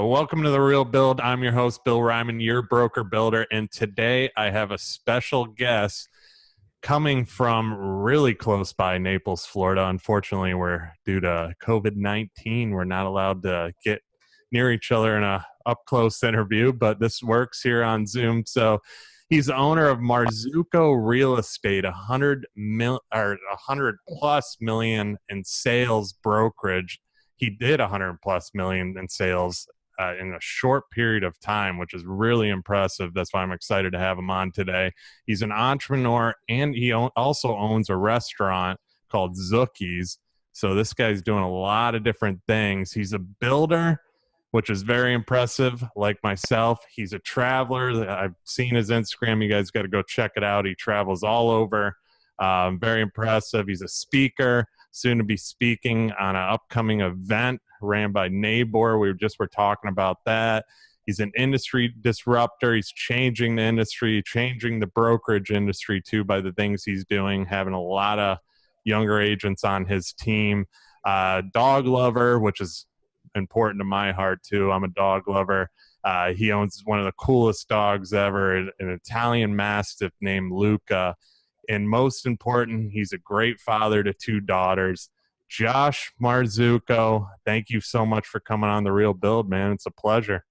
welcome to The Real Build. I'm your host, Bill Ryman, your broker builder. And today I have a special guest coming from really close by Naples, Florida. Unfortunately, due to COVID-19, we're not allowed to get near each other in a up-close interview, but this works here on Zoom. So he's the owner of Marzucco Real Estate, 100 plus million in sales brokerage. He did 100 plus million in sales in a short period of time, which is really impressive. That's why I'm excited to have him on today. He's an entrepreneur, and he also owns a restaurant called Zookies. So this guy's doing a lot of different things. He's a builder, which is very impressive, like myself. He's a traveler. I've seen his Instagram. You guys got to go check it out. He travels all over. Very impressive. He's a speaker, soon to be speaking on an upcoming event ran by Nabor. We were talking about that. He's an industry disruptor. He's changing the industry, changing the brokerage industry too by the things he's doing, having a lot of younger agents on his team. Dog lover, which is important to my heart too. I'm a dog lover. He owns one of the coolest dogs ever, an Italian Mastiff named Luca. And most important, he's a great father to two daughters. Josh Marzucco, thank you so much for coming on The Real Build, man. It's a pleasure.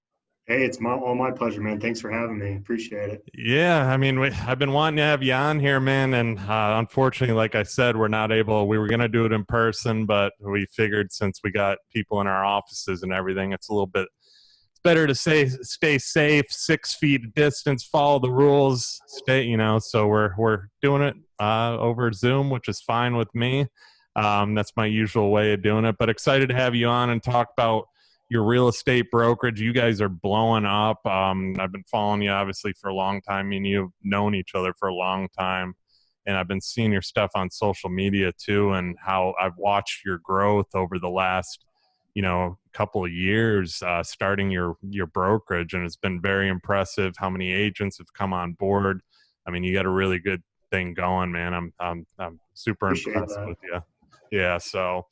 Hey, it's all my pleasure, man. Thanks for having me. Appreciate it. Yeah, I mean, I've been wanting to have you on here, man, and unfortunately, like I said, we were going to do it in person, but we figured since we got people in our offices and everything, it's better to stay safe, 6 feet distance, follow the rules, so we're doing it over Zoom, which is fine with me. That's my usual way of doing it, but excited to have you on and talk about your real estate brokerage. You guys are blowing up. I've been following you obviously for a long time. I mean, you've known each other for a long time, and I've been seeing your stuff on social media too, and how I've watched your growth over the last, couple of years, starting your brokerage, and it's been very impressive how many agents have come on board. I mean, you got a really good thing going, man. I'm super impressed with you. Yeah. So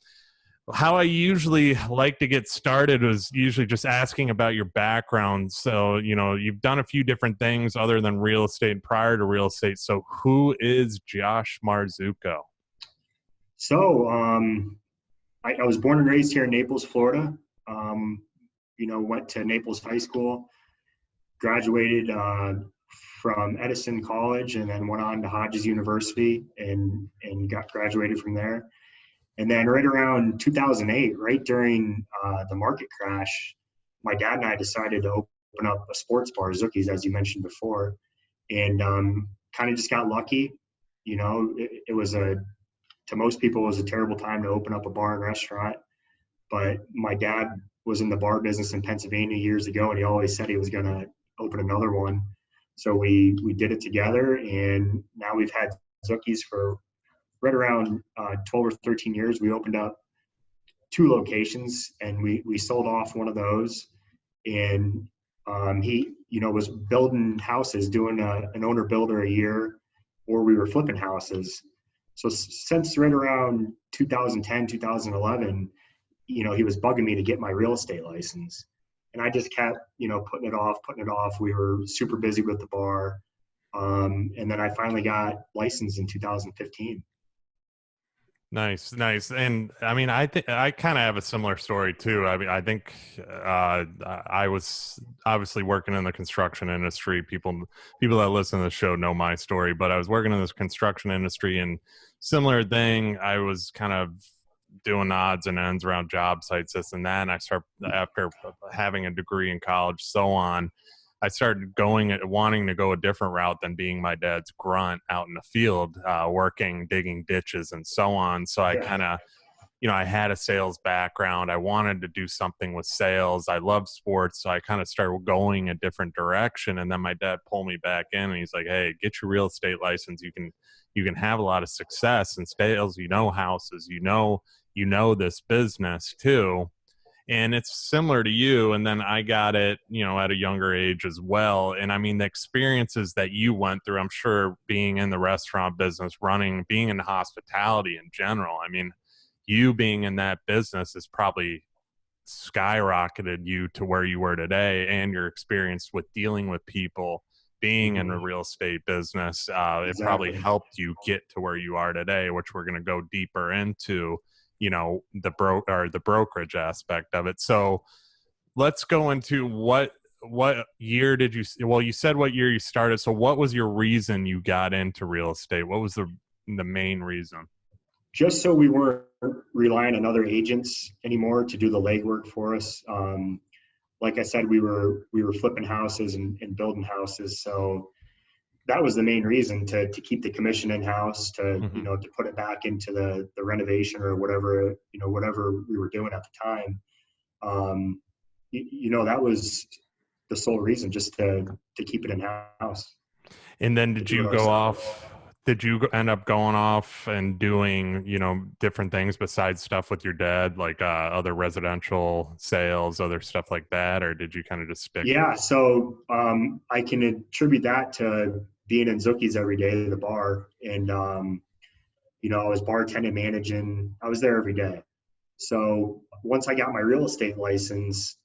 how I usually like to get started was usually just asking about your background. So, you've done a few different things other than real estate prior to real estate. So who is Josh Marzucco? So, I was born and raised here in Naples, Florida. Went to Naples High School, graduated from Edison College, and then went on to Hodges University and got graduated from there. And then right around 2008, right during the market crash, my dad and I decided to open up a sports bar, Zookies, as you mentioned before, and kind of just got lucky. It was to most people, it was a terrible time to open up a bar and restaurant. But my dad was in the bar business in Pennsylvania years ago, and he always said he was going to open another one. So we did it together, and now we've had Zookies for right around 12 or 13 years. We opened up 2 locations, and we sold off one of those. And he, was building houses, doing an owner builder a year, or we were flipping houses. So since right around 2010, 2011, he was bugging me to get my real estate license. And I just kept, putting it off. We were super busy with the bar. And then I finally got licensed in 2015. Nice. And I mean, I think I kind of have a similar story too. I mean, I think I was obviously working in the construction industry. People that listen to the show know my story, but I was working in this construction industry, and similar thing. I was kind of doing odds and ends around job sites, this and that. And after having a degree in college, so on, I started wanting to go a different route than being my dad's grunt out in the field, working, digging ditches and so on. So I kind of, I had a sales background. I wanted to do something with sales. I love sports. So I kind of started going a different direction. And then my dad pulled me back in, and he's like, hey, get your real estate license. You can have a lot of success in sales. Houses, this business too. And it's similar to you. And then I got it, at a younger age as well. And I mean, the experiences that you went through, I'm sure being in the restaurant business, being in hospitality in general. I mean, you being in that business is probably skyrocketed you to where you were today, and your experience with dealing with people, being in the Mhm. real estate business. It probably Exactly. helped you get to where you are today, which we're going to go deeper into, the brokerage aspect of it. So let's go into what year did you, well, you said what year you started. So what was your reason you got into real estate? What was the main reason? Just so we weren't relying on other agents anymore to do the legwork for us. Like I said, we were flipping houses and building houses, so that was the main reason to keep the commission in house, Hmm. to put it back into the renovation or whatever we were doing at the time. Um, that was the sole reason, just to keep it in house, And then to do it ourselves. did you end up going off and doing, different things besides stuff with your dad, like other residential sales, other stuff like that? Or did you kind of just stick? Yeah, so I can attribute that to being in Zookies every day at the bar, and I was bartending, managing. I was there every day. So once I got my real estate license,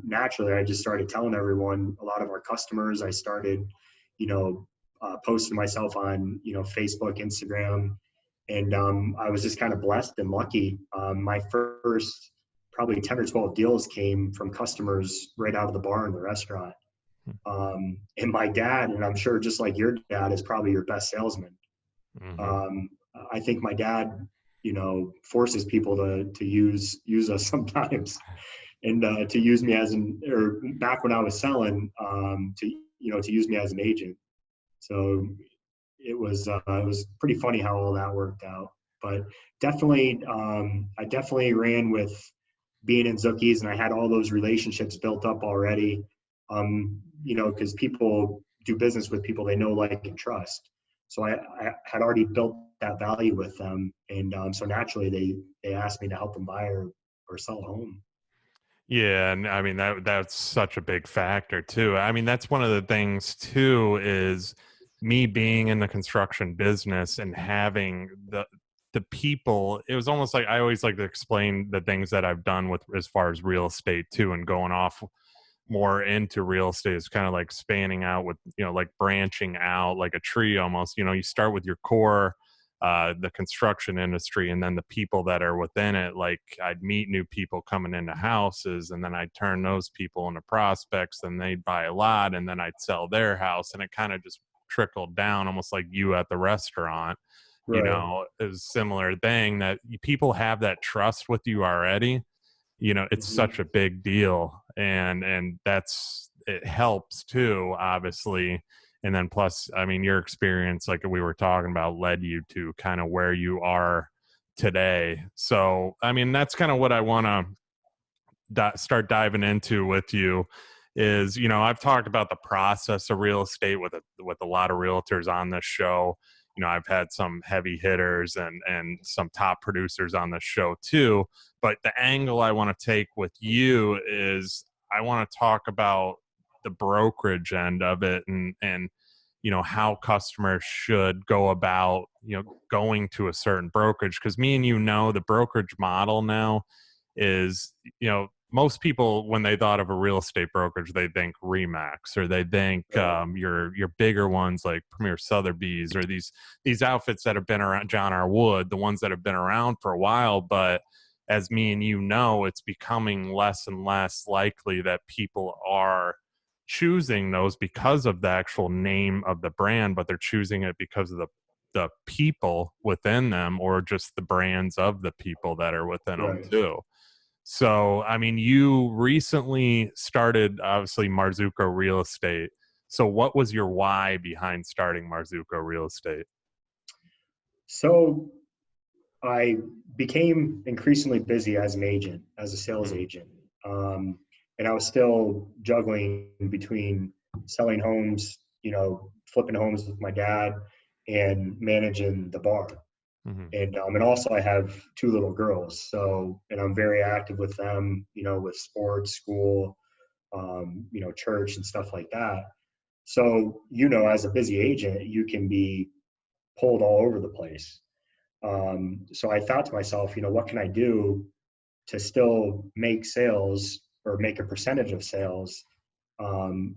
naturally I just started telling everyone, a lot of our customers. I started, posting myself on Facebook, Instagram, and I was just kind of blessed and lucky. My first probably 10 or 12 deals came from customers right out of the bar in the restaurant. And my dad, and I'm sure just like your dad, is probably your best salesman. Hmm. Um, I think my dad, forces people to use us sometimes, and to use me or back when I was selling, to use me as an agent. So it was pretty funny how all that worked out. But definitely, I definitely ran with being in Zookies, and I had all those relationships built up already. Because people do business with people they know, like, and trust. So I had already built that value with them, and so naturally they asked me to help them buy or sell a home. Yeah, and I mean that's such a big factor too. I mean, that's one of the things too, is me being in the construction business and having the people. It was almost like, I always like to explain the things that I've done with as far as real estate too, and going off more into real estate is kind of like spanning out with, like branching out like a tree almost. You start with your core, the construction industry, and then the people that are within it. Like, I'd meet new people coming into houses, and then I'd turn those people into prospects, and they'd buy a lot, and then I'd sell their house, and it kind of just trickled down, almost like you at the restaurant. Right. It was a similar thing, that people have that trust with you already. It's Hmm. such a big deal, and that's, it helps too, obviously. And then plus, I mean, your experience, like we were talking about, led you to kind of where you are today. So I mean, that's kind of what I want to start diving into with you. Is, I've talked about the process of real estate with a lot of realtors on this show. I've had some heavy hitters and some top producers on this show too. But the angle I want to take with you is, I want to talk about the brokerage end of it, and how customers should go about going to a certain brokerage. Because me and the brokerage model now is, most people, when they thought of a real estate brokerage, they think Remax, or they think Right. your bigger ones like Premier Sotheby's, or these outfits that have been around, John R. Wood, the ones that have been around for a while. But as me and it's becoming less and less likely that people are choosing those because of the actual name of the brand, but they're choosing it because of the people within them, or just the brands of the people that are within them Right. too. So, I mean, you recently started, obviously, Marzucco Real Estate. So, what was your why behind starting Marzucco Real Estate? So I became increasingly busy as an agent, as a sales Mm-hmm. agent. Um, and I was still juggling between selling homes, flipping homes with my dad, and managing the bar. Mm-hmm. And also I have two little girls. So, and I'm very active with them, with sports, school, church and stuff like that. So, as a busy agent, you can be pulled all over the place. So I thought to myself, what can I do to still make sales or make a percentage of sales, and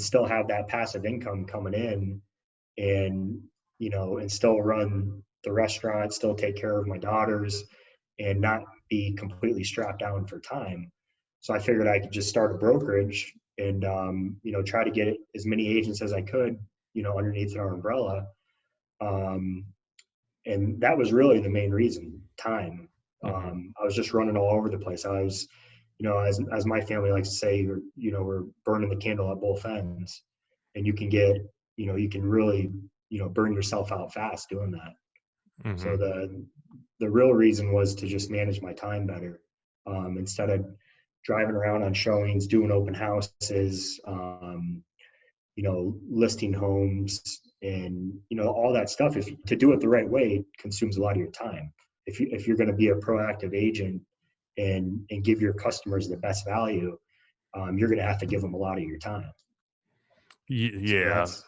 still have that passive income coming in, and and still run the restaurant, still take care of my daughters, and not be completely strapped down for time. So I figured I could just start a brokerage and try to get as many agents as I could, underneath our umbrella. And that was really the main reason, time. I was just running all over the place. I was, as my family likes to say, we're burning the candle at both ends, and you can get, you can really, burn yourself out fast doing that. So the real reason was to just manage my time better, instead of driving around on showings, doing open houses, listing homes, and all that stuff. If to do it the right way, consumes a lot of your time. If you're going to be a proactive agent and give your customers the best value, you're going to have to give them a lot of your time. Yeah. So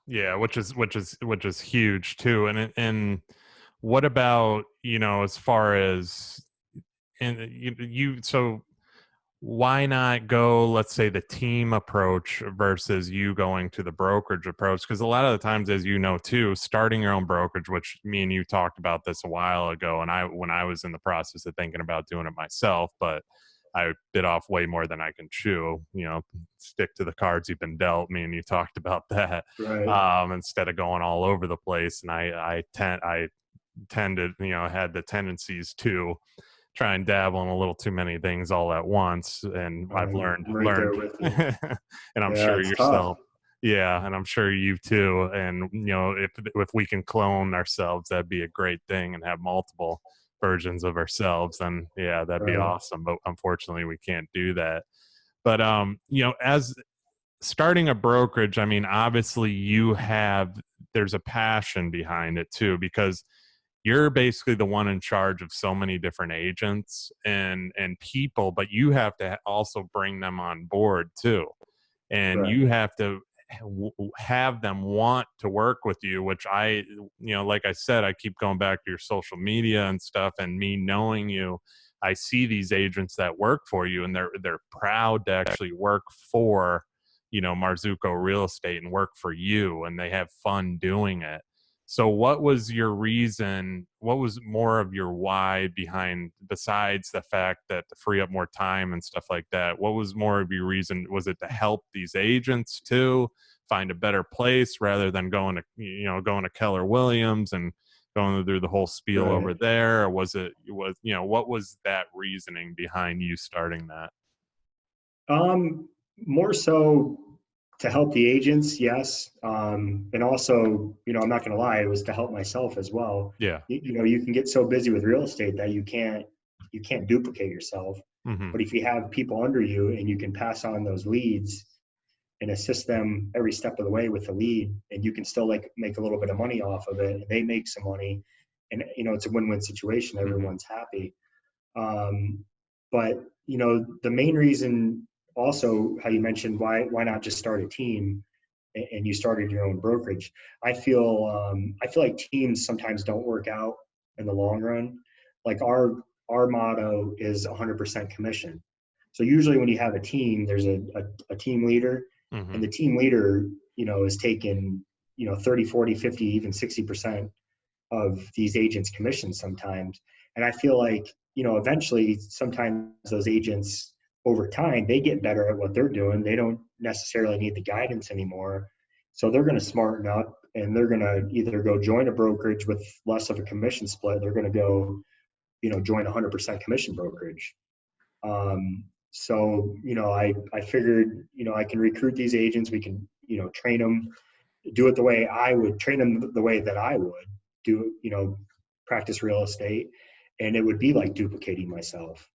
yeah, which is huge too. And what about, as far as, and so why not go, let's say, the team approach versus you going to the brokerage approach? Because a lot of the times, as you know too, starting your own brokerage, which me and you talked about this a while ago, and when I was in the process of thinking about doing it myself, but I bit off way more than I can chew. Stick to the cards you've been dealt. Me and you talked about that, right. instead of going all over the place. And I tended, had the tendencies to try and dabble in a little too many things all at once. And I've learned, I'm right there with you. and I'm Yeah, sure it's tough. yourself. Yeah. And I'm sure you too. And, if we can clone ourselves, that'd be a great thing, and have multiple versions of ourselves, then yeah, that'd be Right. awesome. But unfortunately we can't do that. But, as starting a brokerage, I mean, obviously there's a passion behind it too, because you're basically the one in charge of so many different agents and people, but you have to also bring them on board too. And Right. you have to have them want to work with you, which like I said, I keep going back to your social media and stuff, and me knowing you, I see these agents that work for you, and they're proud to actually work for, Marzucco Real Estate, and work for you, and they have fun doing it. So what was your reason? What was more of your why behind, besides the fact that to free up more time and stuff like that? What was more of your reason? Was it to help these agents too find a better place, rather than going to Keller Williams and going through the whole spiel over Right. there? Or what was that reasoning behind you starting that? More so to help the agents, yes. And also, I'm not going to lie, it was to help myself as well. Yeah. You can get so busy with real estate that you can't duplicate yourself. Mm-hmm. But if you have people under you and you can pass on those leads and assist them every step of the way with the lead, and you can still make a little bit of money off of it, and they make some money, and it's a win-win situation. Everyone's happy. But the main reason, also, how you mentioned why not just start a team, and you started your own brokerage. I feel like teams sometimes don't work out in the long run. Like our motto is 100% commission. So usually when you have a team, there's a team leader, Mm-hmm. and the team leader, is taking 30, 40, 50, even 60% of these agents' commissions sometimes. And I feel like eventually, sometimes those agents, over time, they get better at what they're doing. They don't necessarily need the guidance anymore. So they're going to smarten up, and they're going to either go join a brokerage with less of a commission split. They're going to go, join 100% commission brokerage. So, I figured, I can recruit these agents. We can, train them, do it the way I would train them, the way that I would do, practice real estate. And it would be like duplicating myself.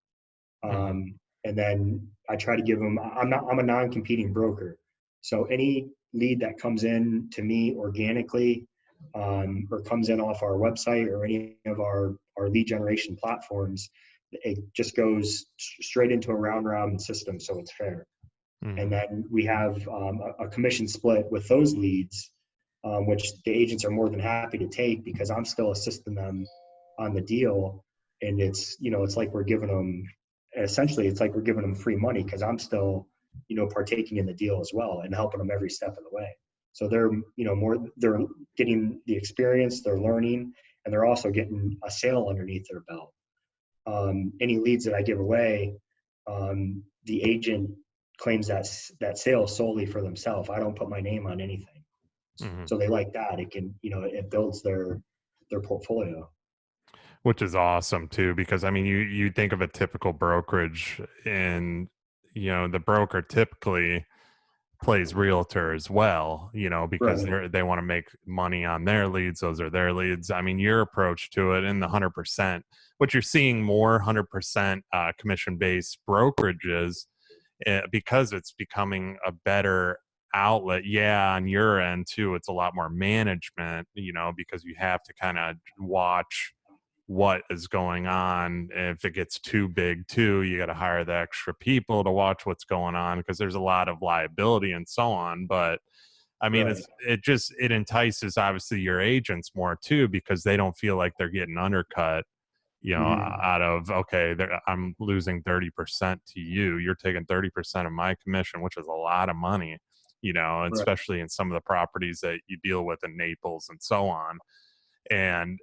Mm-hmm. And then I try to give them, I'm a non-competing broker. So any lead that comes in to me organically, or comes in off our website or any of our lead generation platforms, it just goes straight into a round robin system. So it's fair. Mm-hmm. And then we have a commission split with those leads, which the agents are more than happy to take, because I'm still assisting them on the deal. And it's, it's like we're giving them, essentially, it's like we're giving them free money because I'm still, partaking in the deal as well and helping them every step of the way. So they're, they're getting the experience, they're learning, and they're also getting a sale underneath their belt. Any leads that I give away, the agent claims that sale solely for themselves. I don't put my name on anything. Mhm. So they like that. It can, it builds their portfolio. Which is awesome too, because I mean, you think of a typical brokerage, and the broker typically plays realtor as well, because Right. they want to make money on their leads. Those are their leads. I mean, your approach to it in the 100%, what you're seeing more 100% commission based brokerages, because it's becoming a better outlet. Yeah, on your end too, it's a lot more management, because you have to kind of watch what is going on. If it gets too big too, you got to hire the extra people to watch what's going on, because there's a lot of liability and so on. But I mean, Right. it entices obviously your agents more too, because they don't feel like they're getting undercut, Mm-hmm. out of, okay, I'm losing 30% to you, you're taking 30% of my commission, which is a lot of money, Right. especially in some of the properties that you deal with in Naples and so on. And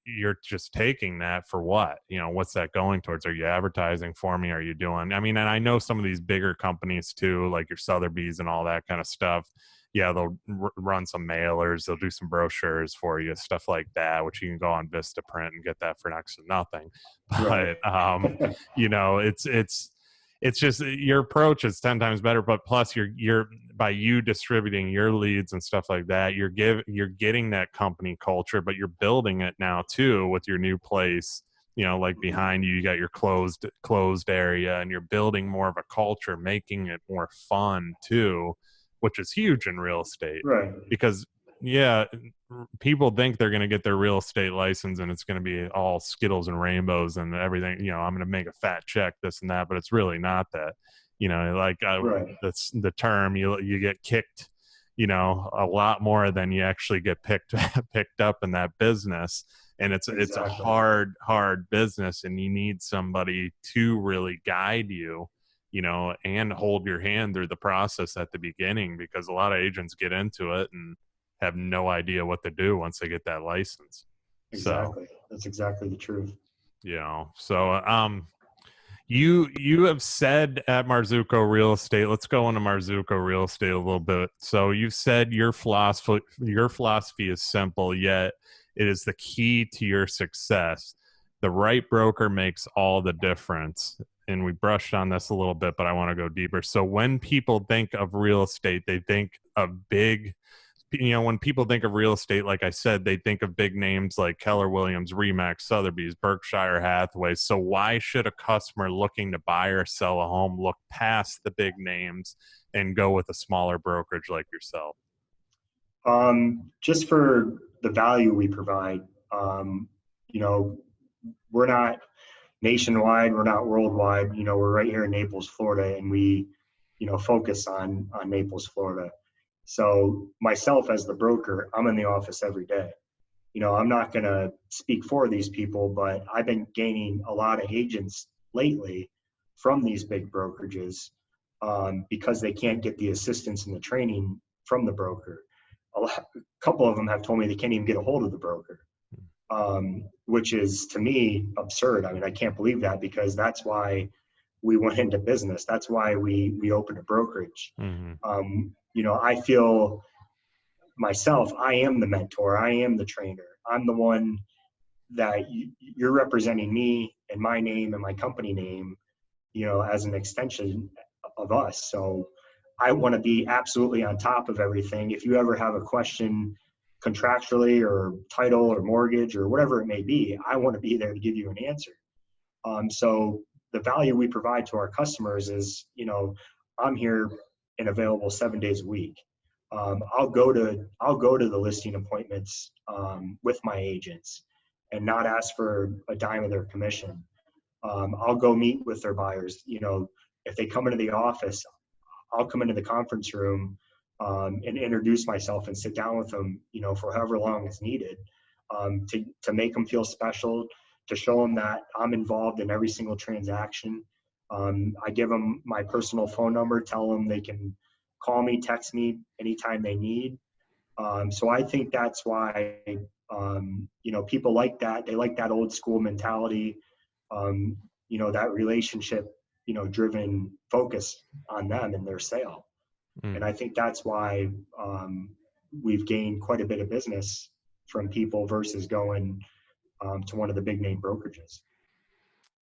you're just taking that for what? What's that going towards? Are you advertising for me? Are you doing, I mean, and I know some of these bigger companies too, like your Sotheby's and all that kind of stuff. Yeah, they'll run some mailers, they'll do some brochures for you, stuff like that, which you can go on Vistaprint and get that for next to nothing. Right. But it's just your approach is 10 times better. But plus, you're by you distributing your leads and stuff like that, you're getting that company culture, but you're building it now too with your new place. Like behind you got your closed area, and you're building more of a culture, making it more fun too, which is huge in real estate. Right. Because yeah, people think they're going to get their real estate license and it's going to be all Skittles and rainbows and everything. I'm going to make a fat check, this and that, but it's really not that. Like Right. that's the term. You get kicked, a lot more than you actually get picked up in that business. And it's a Exactly. hard business, and you need somebody to really guide you, and hold your hand through the process at the beginning, because a lot of agents get into it and have no idea what to do once they get that license. So, Exactly. That's exactly the truth. you have said at Marzucco Real Estate, let's go into Marzucco Real Estate a little bit. So you've said your philosophy is simple, yet it is the key to your success. The right broker makes all the difference. And we brushed on this a little bit, but I want to go deeper. So when people think of real estate, they think of big, when people think of real estate, like I said, they think of big names like Keller Williams, Remax, Sotheby's, Berkshire Hathaway. So why should a customer looking to buy or sell a home look past the big names and go with a smaller brokerage like yourself? Just for the value we provide, you know, we're not nationwide, we're not worldwide. We're right here in Naples, Florida, and we, focus on Naples, Florida. So myself as the broker, I'm in the office every day. I'm not going to speak for these people, but I've been gaining a lot of agents lately from these big brokerages, because they can't get the assistance and the training from the broker. A couple of them have told me they can't even get a hold of the broker, which is to me absurd. I mean, I can't believe that, because that's why we went into business. That's why we opened a brokerage. Mm-hmm. I feel myself, I am the mentor, I am the trainer. I'm the one that you're representing me and my name and my company name, as an extension of us. So I want to be absolutely on top of everything. If you ever have a question contractually or title or mortgage or whatever it may be, I want to be there to give you an answer. So the value we provide to our customers is, I'm here and available 7 days a week. I'll go to the listing appointments, with my agents and not ask for a dime of their commission. I'll go meet with their buyers. If they come into the office, I'll come into the conference room, and introduce myself and sit down with them, for however long is needed, to make them feel special, to show them that I'm involved in every single transaction. I give them my personal phone number, tell them they can call me, text me anytime they need. So I think that's why, people like that. They like that old school mentality, that relationship, driven focus on them and their sale. And I think that's why we've gained quite a bit of business from people versus going to one of the big name brokerages.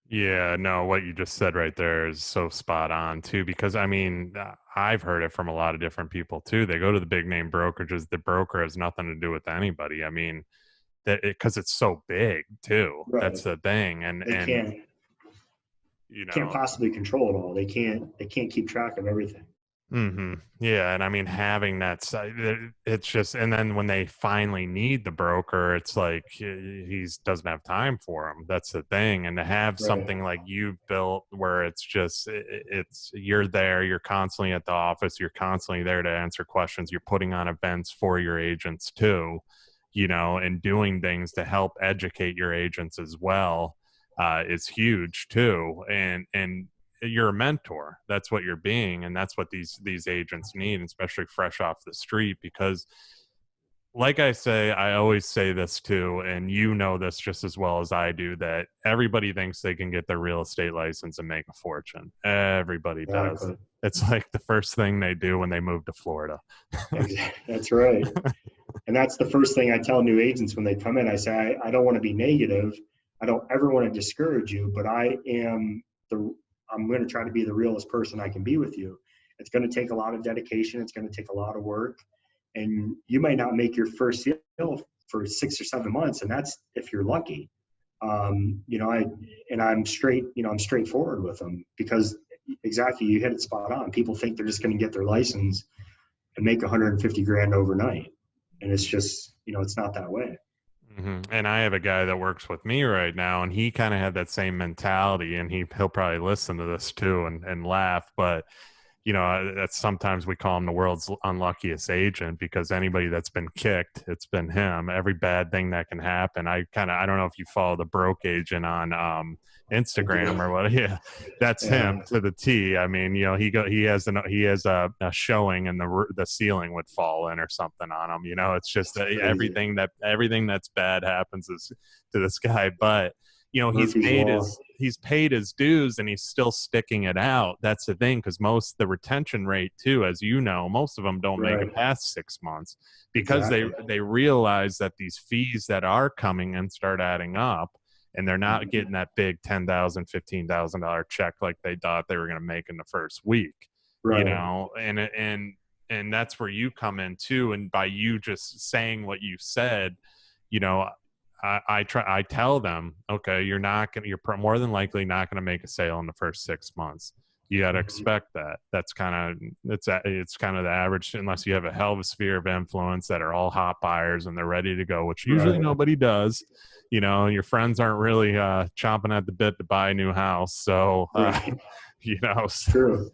Yeah, no, what you just said right there is so spot on too, because I mean, I've heard it from a lot of different people too. They go to the big name brokerages, the broker has nothing to do with anybody. I mean, because it's so big too. Right. That's the thing. They can't You can't know, possibly control it all. They can't keep track of everything. Yeah, and I mean having that side, it's just, and then when they finally need the broker, it's like he doesn't have time for them. That's the thing, and to have Right. something like you've built, where it's just it's you're there, you're constantly at the office, you're constantly there to answer questions, you're putting on events for your agents too, and doing things to help educate your agents as well, is huge too, and you're a mentor. That's what you're being, and that's what these agents need, especially fresh off the street. Because like I always say this too, and you know this just as well as I do, that everybody thinks they can get their real estate license and make a fortune. Everybody does. Exactly. It's like the first thing they do when they move to Florida. That's right. And that's the first thing I tell new agents when they come in. I say, I don't want to be negative. I don't ever want to discourage you, but I'm going to try to be the realest person I can be with you. It's going to take a lot of dedication. It's going to take a lot of work. And you might not make your first sale for 6 or 7 months. And that's if you're lucky. I'm straightforward with them, because exactly, you hit it spot on. People think they're just going to get their license and make 150 grand overnight. And it's just, it's not that way. And I have a guy that works with me right now, and he kind of had that same mentality, and he'll probably listen to this too and laugh. But that's, sometimes we call him the world's unluckiest agent, because anybody that's been kicked, it's been him. Every bad thing that can happen. I don't know if you follow the broke agent on Instagram or what. Yeah, that's him to the T. I mean, he has a showing, and the ceiling would fall in or something on him. It's just that everything that's bad happens to this guy. But he's paid his dues, and he's still sticking it out. That's the thing, because the retention rate too, as you know, most of them don't make it past 6 months, because they realize that these fees that are coming in start adding up, and they're not getting that big $10,000, $15,000 check like they thought they were going to make in the first week. And that's where you come in too. And by you just saying what you said, I tell them, okay, you're more than likely not going to make a sale in the first 6 months. You got to expect that. That's it's kind of the average, unless you have a hell of a sphere of influence that are all hot buyers and they're ready to go, which usually nobody does. Your friends aren't really chomping at the bit to buy a new house. So, True.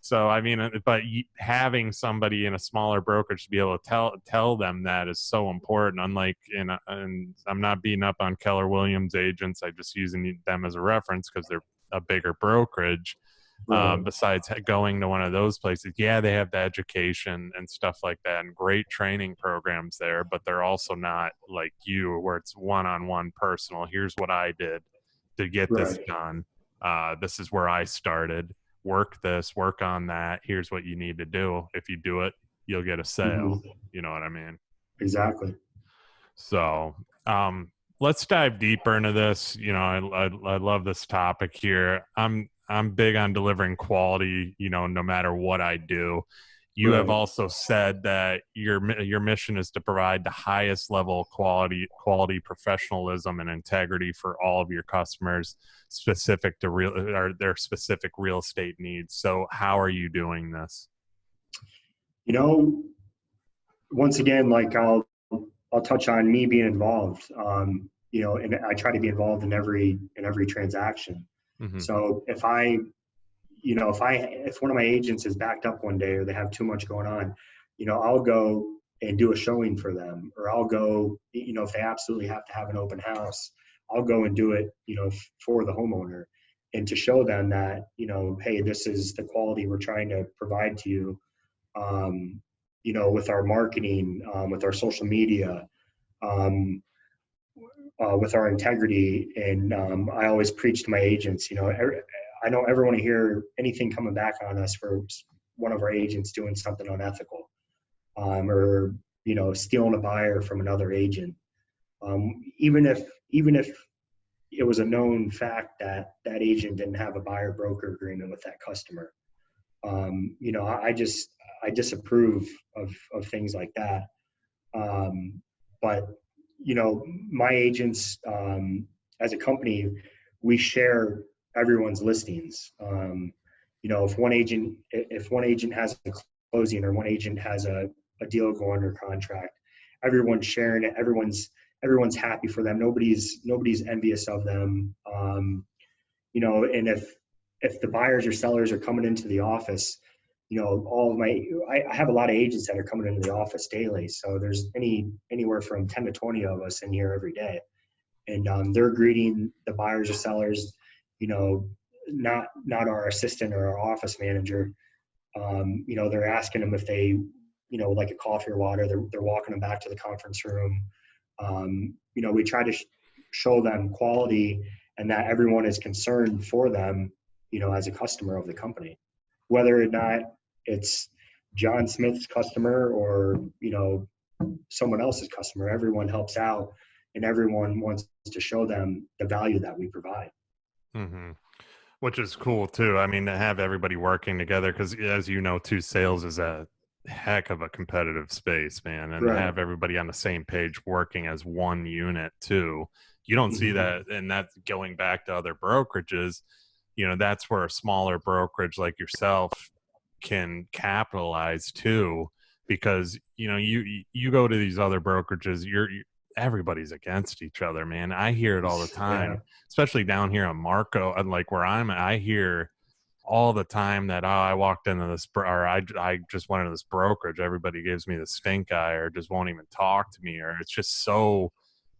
So, I mean, but having somebody in a smaller brokerage to be able to tell them that is so important. Unlike, and I'm not beating up on Keller Williams agents. I'm just using them as a reference because they're a bigger brokerage. Besides going to one of those places, they have the education and stuff like that, and great training programs there, but they're also not like you, where it's one-on-one personal. Here's what I did to get this done. This is where I started. Work this, work on that. Here's what you need to do. If you do it, you'll get a sale. You know what I mean? Exactly. So, let's dive deeper into this. I love this topic here. I'm big on delivering quality, no matter what I do. You have also said that your mission is to provide the highest level of quality, professionalism, and integrity for all of your customers, specific to their specific real estate needs. So how are you doing this? Once again, like I'll touch on me being involved, and I try to be involved in every transaction. So if one of my agents is backed up one day, or they have too much going on, I'll go and do a showing for them, or I'll go, if they absolutely have to have an open house, I'll go and do it, for the homeowner, and to show them that, hey, this is the quality we're trying to provide to you, with our marketing, with our social media, um, with our integrity. And I always preach to my agents, I don't ever want to hear anything coming back on us for one of our agents doing something unethical, or stealing a buyer from another agent. Even if it was a known fact that that agent didn't have a buyer broker agreement with that customer. I disapprove of things like that. But my agents, as a company, we share everyone's listings. If one agent has a closing, or one agent has a deal going under contract, everyone's sharing it. Everyone's happy for them. Nobody's envious of them. And if the buyers or sellers are coming into the office, I have a lot of agents that are coming into the office daily. So there's anywhere from 10 to 20 of us in here every day. And they're greeting the buyers or sellers, not our assistant or our office manager. They're asking them if they, would like a coffee or water. They're walking them back to the conference room. We try to show them quality, and that everyone is concerned for them, as a customer of the company, whether or not it's John Smith's customer or, someone else's customer. Everyone helps out, and everyone wants to show them the value that we provide. Mm-hmm. Which is cool too. I mean, to have everybody working together, because as you know, too, sales is a heck of a competitive space, man, and Right. have everybody on the same page working as one unit too. You don't see that, and that's going back to other brokerages. That's where a smaller brokerage like yourself can capitalize too, because you go to these other brokerages, everybody's against each other, man. I hear it all the time, Yeah. especially down here in Marco, and like where I'm at, I hear all the time that, I walked into this, or I just went into this brokerage, everybody gives me the stink eye, or just won't even talk to me, or it's just so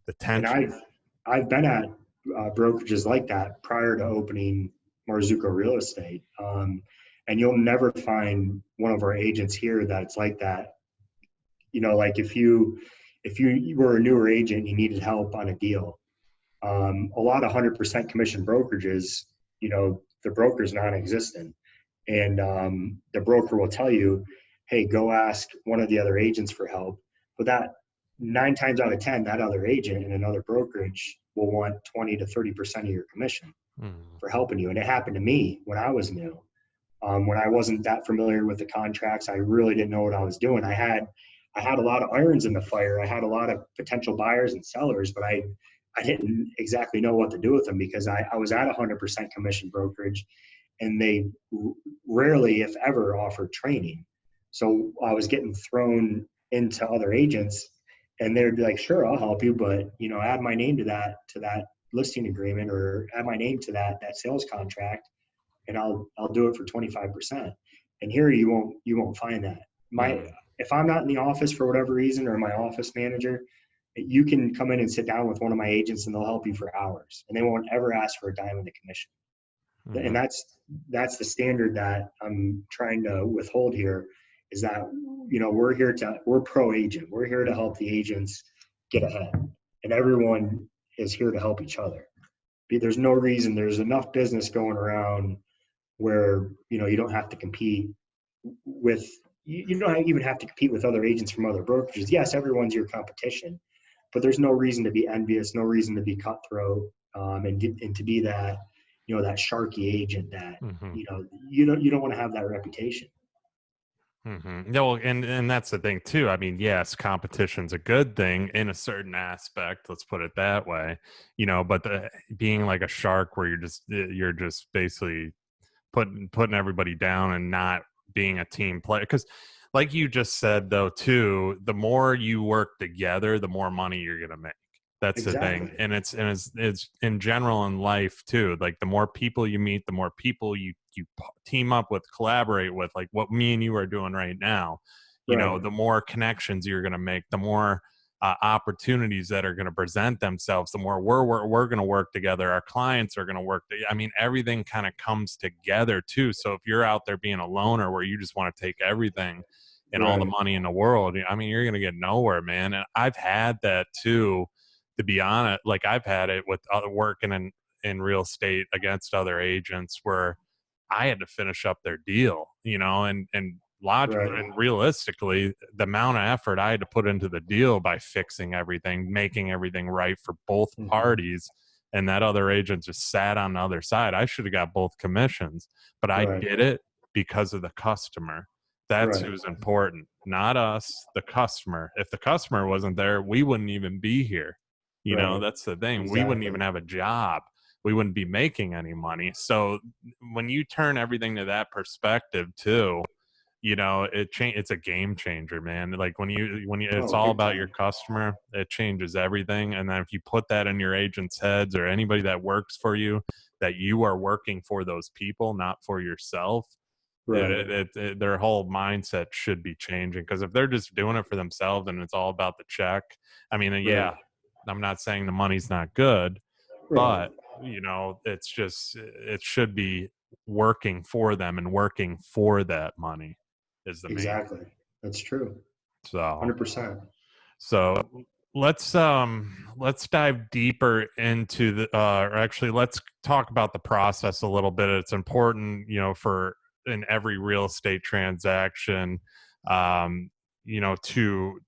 the And tension. I've been at brokerages like that prior to opening Marzucco Real Estate, and you'll never find one of our agents here that's like that. Like if you were a newer agent and you needed help on a deal, a lot of 100% commission brokerages, the broker's non-existent, and the broker will tell you, hey, go ask one of the other agents for help. But that 9 times out of 10, that other agent in another brokerage will want 20 to 30% of your commission for helping you. And it happened to me when I was new. When I wasn't that familiar with the contracts, I really didn't know what I was doing. I had a lot of irons in the fire. I had a lot of potential buyers and sellers, but I didn't exactly know what to do with them, because I was at 100% commission brokerage, and they rarely, if ever, offered training. So I was getting thrown into other agents, and they'd be like, sure, I'll help you, but add my name to that listing agreement, or add my name to that sales contract, and I'll do it for 25%. And here you won't find that. If I'm not in the office for whatever reason, or my office manager, you can come in and sit down with one of my agents, and they'll help you for hours, and they won't ever ask for a dime of the commission. And that's the standard that I'm trying to withhold here, is that we're pro agent. We're here to help the agents get ahead, and everyone is here to help each other. There's no reason, there's enough business going around where you don't have to compete with, you don't even have to compete with other agents from other brokerages. Yes, everyone's your competition, but there's no reason to be envious, no reason to be cutthroat, and to be that that sharky agent that you don't want to have that reputation. No, and that's the thing too. I mean, yes, competition's a good thing in a certain aspect. Let's put it that way, But being like a shark, where you're just basically putting everybody down and not being a team player, because, like you just said, though, too, the more you work together, the more money you're gonna make. That's Exactly. the thing, and it's in general in life too. Like the more people you meet, the more people you team up with, collaborate with, like what me and you are doing right now. Right. The more connections you're going to make, the more opportunities that are going to present themselves, the more we're going to work together. Our clients are going to work. I mean, everything kind of comes together too. So if you're out there being a loner where you just want to take everything and all the Right. money in the world, I mean, you're going to get nowhere, man. And I've had that too, to be honest. Like I've had it with other working in real estate against other agents where I had to finish up their deal, and logically Right. and realistically, the amount of effort I had to put into the deal by fixing everything, making everything right for both Hmm. parties, and that other agent just sat on the other side. I should have got both commissions, but I Right. did it because of the customer. That's Right. who's important, not us, the customer. If the customer wasn't there, we wouldn't even be here. Right. That's the thing. We wouldn't Exactly. even have a job. We wouldn't be making any money. So when you turn everything to that perspective too, it's a game changer, man. Like when you it's Oh, all big about your time. customer, it changes everything. And then if you put that in your agents' heads or anybody that works for you, that you are working for those people, not for yourself, Right. their whole mindset should be changing. Because if they're just doing it for themselves and it's all about the check, I mean, Right. yeah, I'm not saying the money's not good, Right. but it's just it should be working for them, and working for that money is the main. Exactly. That's true. So 100%. so let's dive deeper into the or actually let's talk about the process a little bit. It's important, for in every real estate transaction, um, to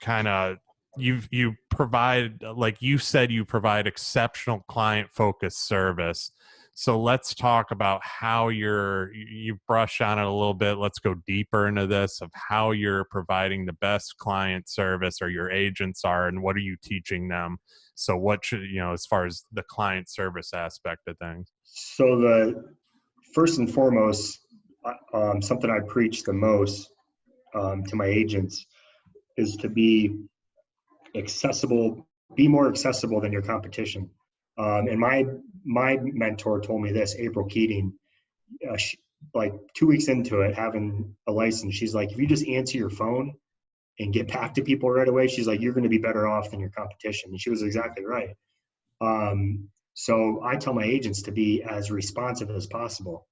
kind of you provide, like you said, you provide exceptional client focused service. So let's talk about how you brush on it a little bit. Let's go deeper into this of how you're providing the best client service, or your agents are, and what are you teaching them? So what should, as far as the client service aspect of things? So the first and foremost, something I preach the most to my agents is to be accessible, be more accessible than your competition. And my mentor told me this, April Keating, like 2 weeks into it, having a license, she's like, if you just answer your phone and get back to people right away, she's like, you're going to be better off than your competition. And she was exactly right. So I tell my agents to be as responsive as possible.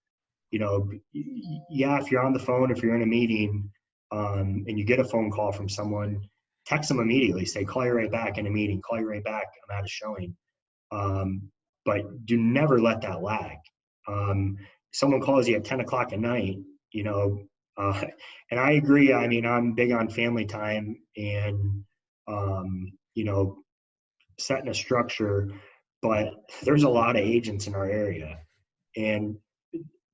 Yeah, if you're on the phone, if you're in a meeting, and you get a phone call from someone, text them immediately. Say, call you right back in a meeting. Call you right back. I'm at a showing. Um, but do never let that lag. Someone calls you at 10 o'clock at night, you know, uh, and I agree. I mean, I'm big on family time and, setting a structure, but there's a lot of agents in our area. And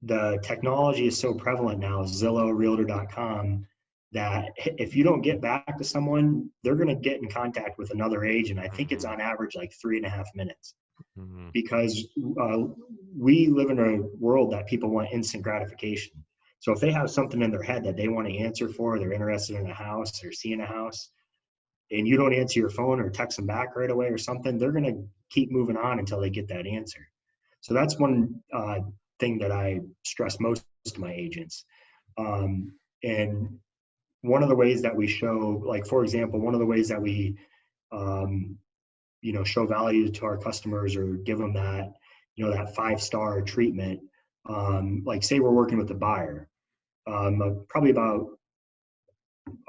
the technology is so prevalent now, Zillow, Realtor.com, that if you don't get back to someone, they're going to get in contact with another agent. I think it's Mm-hmm. on average like 3.5 minutes, Mm-hmm. because we live in a world that people want instant gratification. So if they have something in their head that they want to answer for, they're interested in a house, they're seeing a house, and you don't answer your phone or text them back right away or something, they're going to keep moving on until they get that answer. So that's one thing that I stress most to my agents. And one of the ways that we show, like, for example, one of the ways that we, um, show value to our customers or give them that, that 5-star treatment. Like, say we're working with a buyer, probably about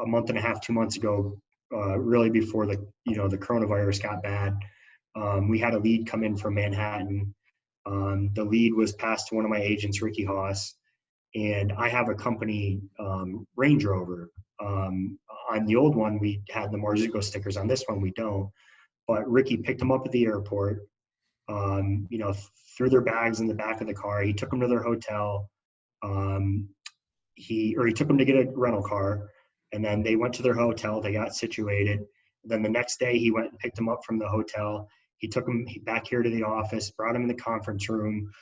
a month and a half, 2 months ago, really before the coronavirus got bad. We had a lead come in from Manhattan. The lead was passed to one of my agents, Ricky Haas, and I have a company Range Rover. On the old one, we had the Marzucco stickers. On this one, we don't. But Ricky picked them up at the airport. Threw their bags in the back of the car. He took them to their hotel. Um, he took them to get a rental car, and then they went to their hotel. They got situated. Then the next day, he went and picked them up from the hotel. He took them back here to the office, brought them in the conference room,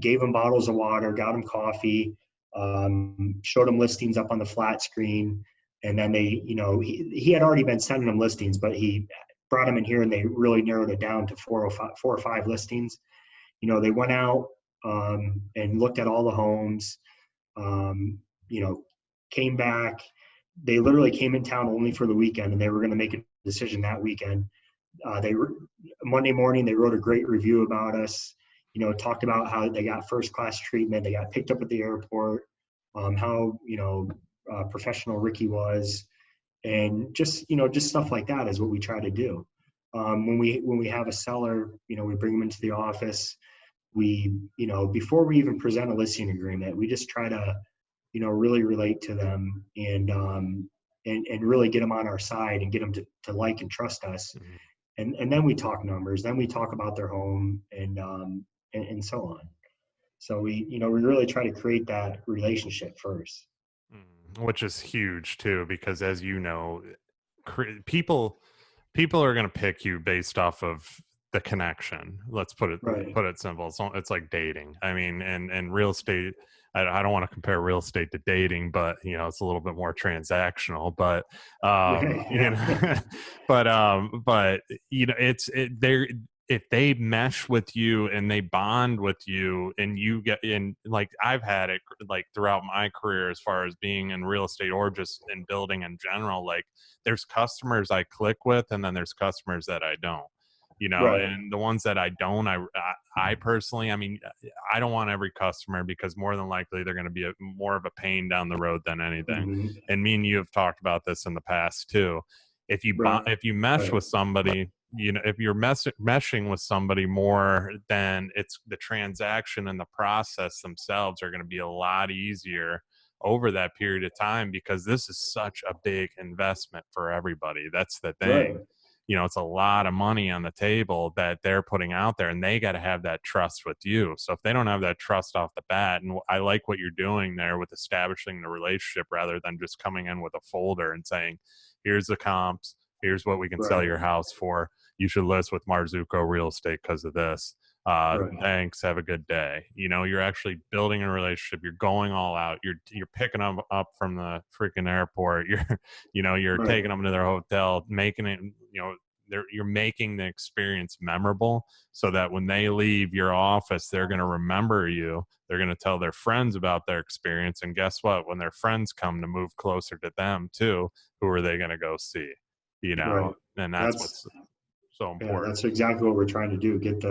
gave them bottles of water, got them coffee, showed them listings up on the flat screen. And then he had already been sending them listings, but he brought them in here and they really narrowed it down to 4 or 5 listings. They went out and looked at all the homes, um, came back. they literally came in town only for the weekend, and they were going to make a decision that weekend. Monday morning, they wrote a great review about us, talked about how they got first class treatment. They got picked up at the airport, how, professional Ricky was, and just stuff like that is what we try to do. When we have a seller, we bring them into the office. We, before we even present a listing agreement, we just try to, really relate to them and really get them on our side and get them to like and trust us. Mhm. And then we talk numbers, then we talk about their home and so on. So we really try to create that relationship first. Which is huge too, because as you know, people are going to pick you based off of the connection. Let's put Right. it simple. It's like dating. I mean, and real estate. I don't want to compare real estate to dating, but it's a little bit more transactional. But Right. Yeah. but they're, if they mesh with you and they bond with you and you get in, like I've had it like throughout my career as far as being in real estate or just in building in general, like there's customers I click with and then there's customers that I don't, Right. and the ones that I don't, I personally, I mean, I don't want every customer because more than likely they're going to be more of a pain down the road than anything. Hmm. And me and you have talked about this in the past too. Right. If you mesh Right. with somebody, if you're meshing with somebody more, then it's the transaction and the process themselves are going to be a lot easier over that period of time, because this is such a big investment for everybody. That's the Right. thing. It's a lot of money on the table that they're putting out there, and they got to have that trust with you. So if they don't have that trust off the bat, and I like what you're doing there with establishing the relationship rather than just coming in with a folder and saying, here's the comps, here's what we can sell Right. your house for. You should list with Marzucco Real Estate because of this. Right. Thanks. Have a good day. You're actually building a relationship. You're going all out. You're picking them up from the freaking airport. You're Right. taking them to their hotel, making it, you're making the experience memorable so that when they leave your office, they're going to remember you. They're going to tell their friends about their experience. And guess what? When their friends come to move closer to them too, who are they going to go see? Right. And that's That's what's so Yeah, important. that's exactly what we're trying to do. Get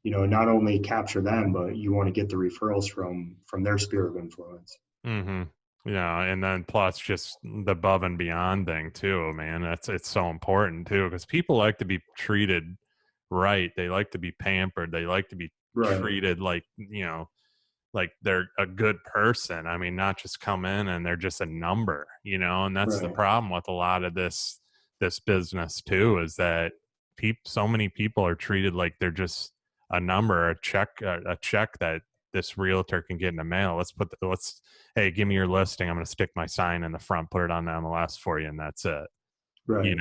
not only capture them, but you want to get the referrals from their sphere of influence. Mm-hmm. Yeah, and then plus just the above and beyond thing too, man. It's so important too, because people like to be treated right. They like to be pampered. They like to be Right. treated like like they're a good person. I mean, not just come in and they're just a number, and that's the Right. problem with a lot of this business too, is that so many people are treated like they're just a number, a check that this realtor can get in the mail. Hey, give me your listing. I'm going to stick my sign in the front, put it on the MLS for you, and that's it. Right.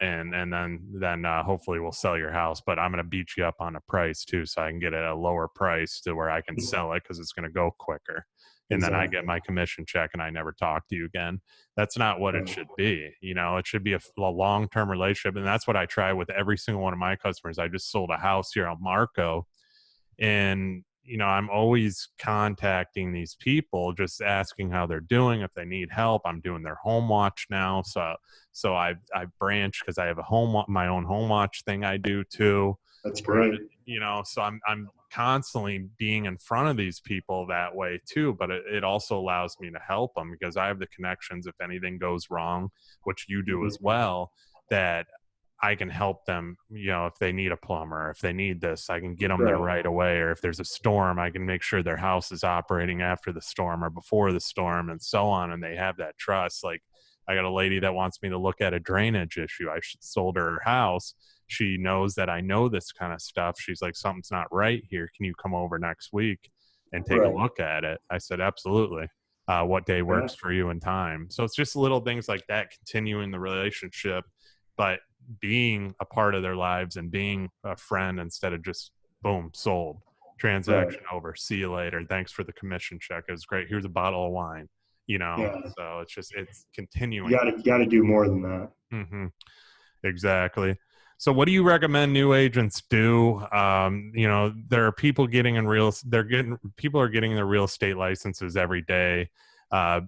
And then hopefully we'll sell your house, but I'm going to beat you up on a price too, so I can get it at a lower price to where I can sell it because it's going to go quicker. And then I get Exactly. my commission check and I never talk to you again. That's not what it Right. should be. It should be a long-term relationship. And that's what I try with every single one of my customers. I just sold a house here on Marco, and I'm always contacting these people, just asking how they're doing, if they need help. I'm doing their home watch now, so I branch because I have my own home watch thing I do too, That's where great. so I'm constantly being in front of these people that way too. But it also allows me to help them because I have the connections if anything goes wrong, which you do as Hmm. well, that I can help them, if they need a plumber, if they need this, I can get them there Right. right away. Or if there's a storm, I can make sure their house is operating after the storm or before the storm, and so on. And they have that trust. Like, I got a lady that wants me to look at a drainage issue. I sold her house. She knows that I know this kind of stuff. She's like, something's not right here. Can you come over next week and take a Right. look at it? I said, absolutely. What day Yeah. works for you and time? So it's just little things like that, continuing the relationship, but being a part of their lives and being a friend instead of just boom, sold, Right. transaction over, see you later, thanks for the commission check, it was great, here's a bottle of wine. Yeah. So it's You continuing. got to you got to do more than that. Mm-hmm. Exactly. So what do you recommend new agents do? There are people getting people are getting their real estate licenses every day. uh,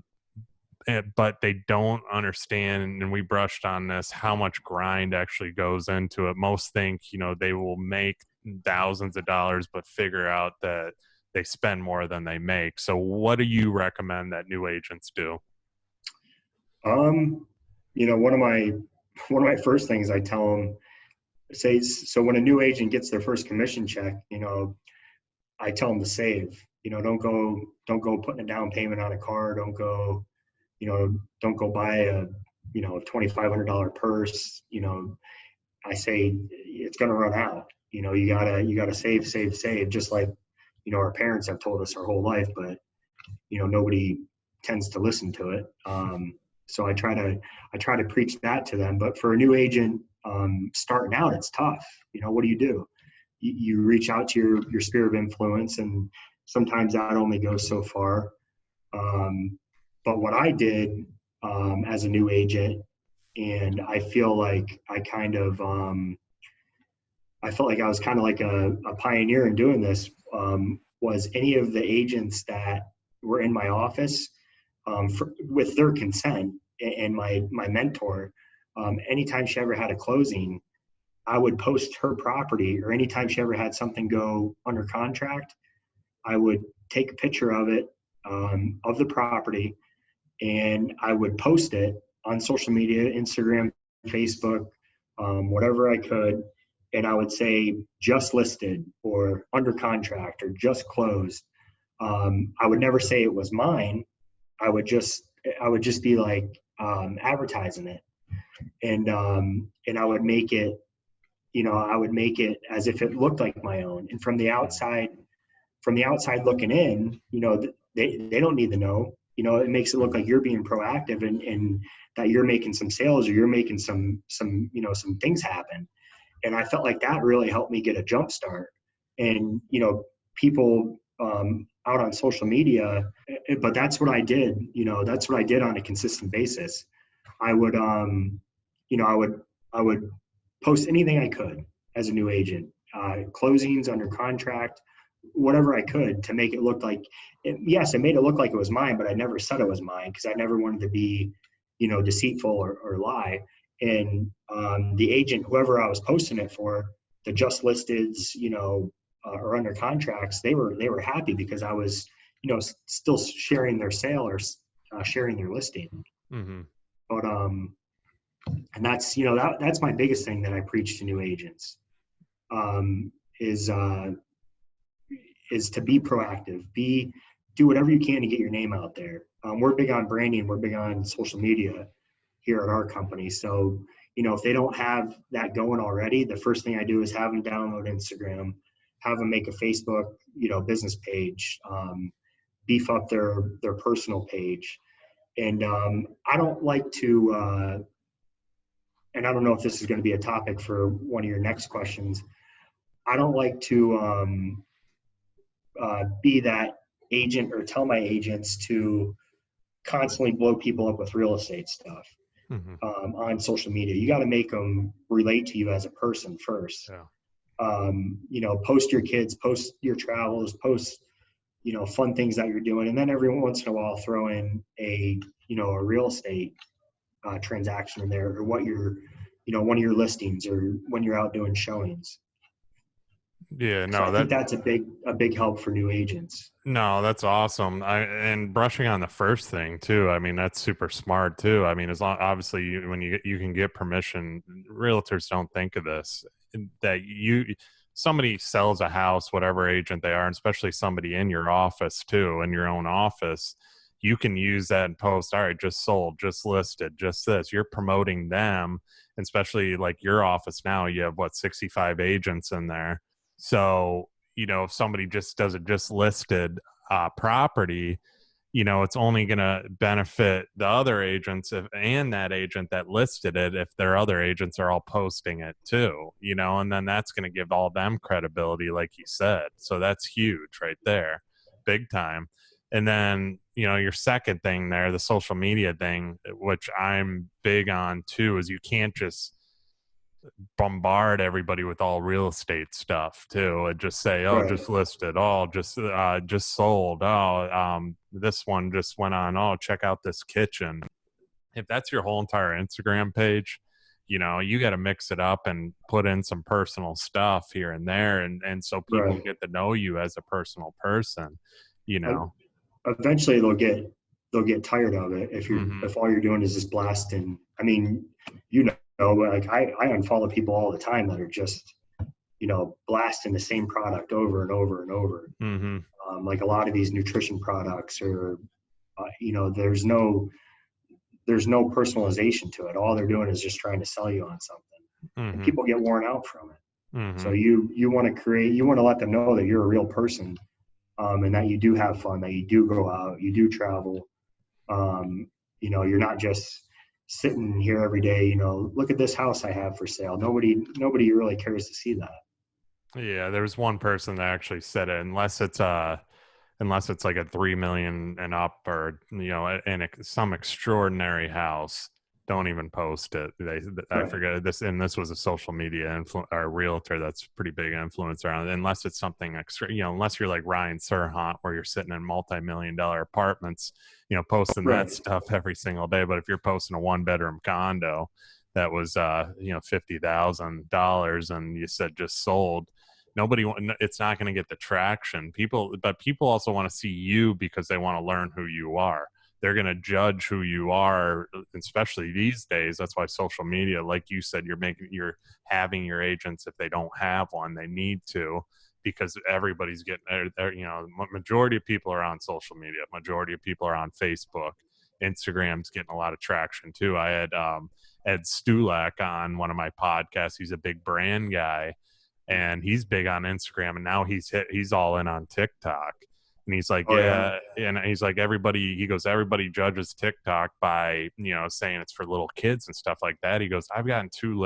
but they don't understand, and we brushed on this, how much grind actually goes into it. Most think, they will make thousands of dollars, but figure out that they spend more than they make. So what do you recommend that new agents do? One of my first things I tell them, say, so when a new agent gets their first commission check, I tell them to save. Don't go putting a down payment on a car. Don't go buy a $2,500 purse. I say it's going to run out. You gotta save, just like our parents have told us our whole life, but nobody tends to listen to it. So I try to preach that to them. But for a new agent starting out, it's tough. What do? You reach out to your sphere of influence, and sometimes that only goes so far. But what I did as a new agent, and I feel like I felt like I was kind of like a pioneer in doing this, was any of the agents that were in my office, with their consent and my mentor, anytime she ever had a closing, I would post her property, or anytime she ever had something go under contract, I would take a picture of it, of the property, and I would post it on social media, Instagram, Facebook, whatever I could. And I would say just listed, or under contract, or just closed. I would never say it was mine. I would just be like advertising it, and I would make it, as if it looked like my own. And from the outside looking in, they don't need to know. It makes it look like you're being proactive, and that you're making some sales, or you're making some things happen. And I felt like that really helped me get a jump start. And people out on social media, but that's what I did. That's what I did on a consistent basis. I would I would post anything I could as a new agent, closings, under contract, whatever I could, to make it look like yes, I made it look like it was mine, but I never said it was mine, because I never wanted to be deceitful or lie. And the agent, whoever I was posting it for, the just listeds, or under contracts, they were happy, because I was still sharing their sale, or sharing their listing. Mm-hmm. But and that's that's my biggest thing that I preach to new agents, is to be proactive, do whatever you can to get your name out there. We're big on branding, we're big on social media here at our company. So, if they don't have that going already, the first thing I do is have them download Instagram, have them make a Facebook, business page, beef up their personal page. And I don't like to, and I don't know if this is going to be a topic for one of your next questions. I don't like to be that agent, or tell my agents to constantly blow people up with real estate stuff. Mm-hmm. On social media. You got to make them relate to you as a person first. Yeah. Post your kids, post your travels, post fun things that you're doing, and then every once in a while throw in a real estate transaction in there, or what you're one of your listings, or when you're out doing showings. Yeah, no, so I think that's a big help for new agents. No, that's awesome. And brushing on the first thing too. I mean, that's super smart too. I mean, as long, obviously when you can get permission, realtors don't think of this, that somebody sells a house, whatever agent they are, and especially somebody in your office too, in your own office, you can use that and post, all right, just sold, just listed, just this. You're promoting them, especially like your office now, you have 65 agents in there. So, if somebody just does a just listed property, it's only going to benefit the other agents and that agent that listed it, if their other agents are all posting it too, and then that's going to give all them credibility, like you said. So that's huge right there, big time. And then, your second thing there, the social media thing, which I'm big on too, is you can't just bombard everybody with all real estate stuff too, and just say, oh, Right. just listed, oh, just sold, oh, this one just went on, oh, check out this kitchen. If that's your whole entire Instagram page, you got to mix it up and put in some personal stuff here and there, and so people Right. get to know you as a personal person, you Uh, know. Eventually they'll get tired of it Hmm. if all you're doing is just blasting. I mean, like I unfollow people all the time that are just blasting the same product over and over and over. Hmm. Like a lot of these nutrition products, or there's no personalization to it. All they're doing is just trying to sell you on something, and Hmm. people get worn out from it. So Hmm. you want to let them know that you're a real person, and that you do have fun, that you do go out, you do travel. You're not just sitting here every day. Look at this house I have for sale. Nobody really cares to see that. Yeah, there's one person that actually said it. Unless it's like a 3 million and up, or in some extraordinary house, don't even post it. I Right. forget this, and this was a social media or realtor that's pretty big influencer on it. Unless it's something extra, unless you're like Ryan Serhant, where you're sitting in multi-million-dollar apartments, posting that Right. stuff every single day. But if you're posting a one-bedroom condo that was $50,000 and you said just sold, it's not going to get the traction. People also want to see you because they want to learn who you are. They're going to judge who you are, especially these days. That's why social media, like you said, you're having your agents, if they don't have one, they need to, because everybody's getting majority of people are on social media, majority of people are on Facebook. Instagram's getting a lot of traction too. I had Ed Stulak on one of my podcasts. He's a big brand guy, and he's big on Instagram, and now he's all in on TikTok. And he's like, Oh yeah. yeah, and he's like, everybody judges TikTok by saying it's for little kids and stuff like that. He goes, I've gotten two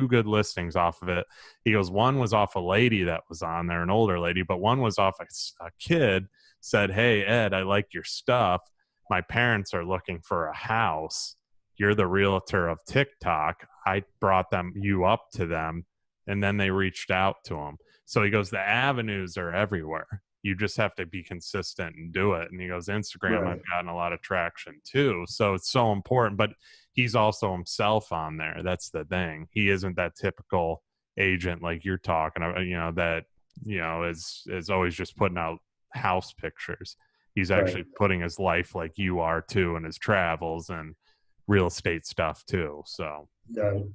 good listings off of it. He goes, one was off a lady that was on there, an older lady, but one was off a kid. Said, hey Ed, I like your stuff. My parents are looking for a house. You're the realtor of TikTok. I brought you up to them, and then they reached out to him. So he goes, the avenues are everywhere. You just have to be consistent and do it. And he goes, Instagram, I've Right. gotten a lot of traction too. So it's so important. But he's also himself on there. That's the thing. He isn't that typical agent like you're talking about, that, is always just putting out house pictures. He's Right. actually putting his life like you are too, and his travels and real estate stuff too. So, The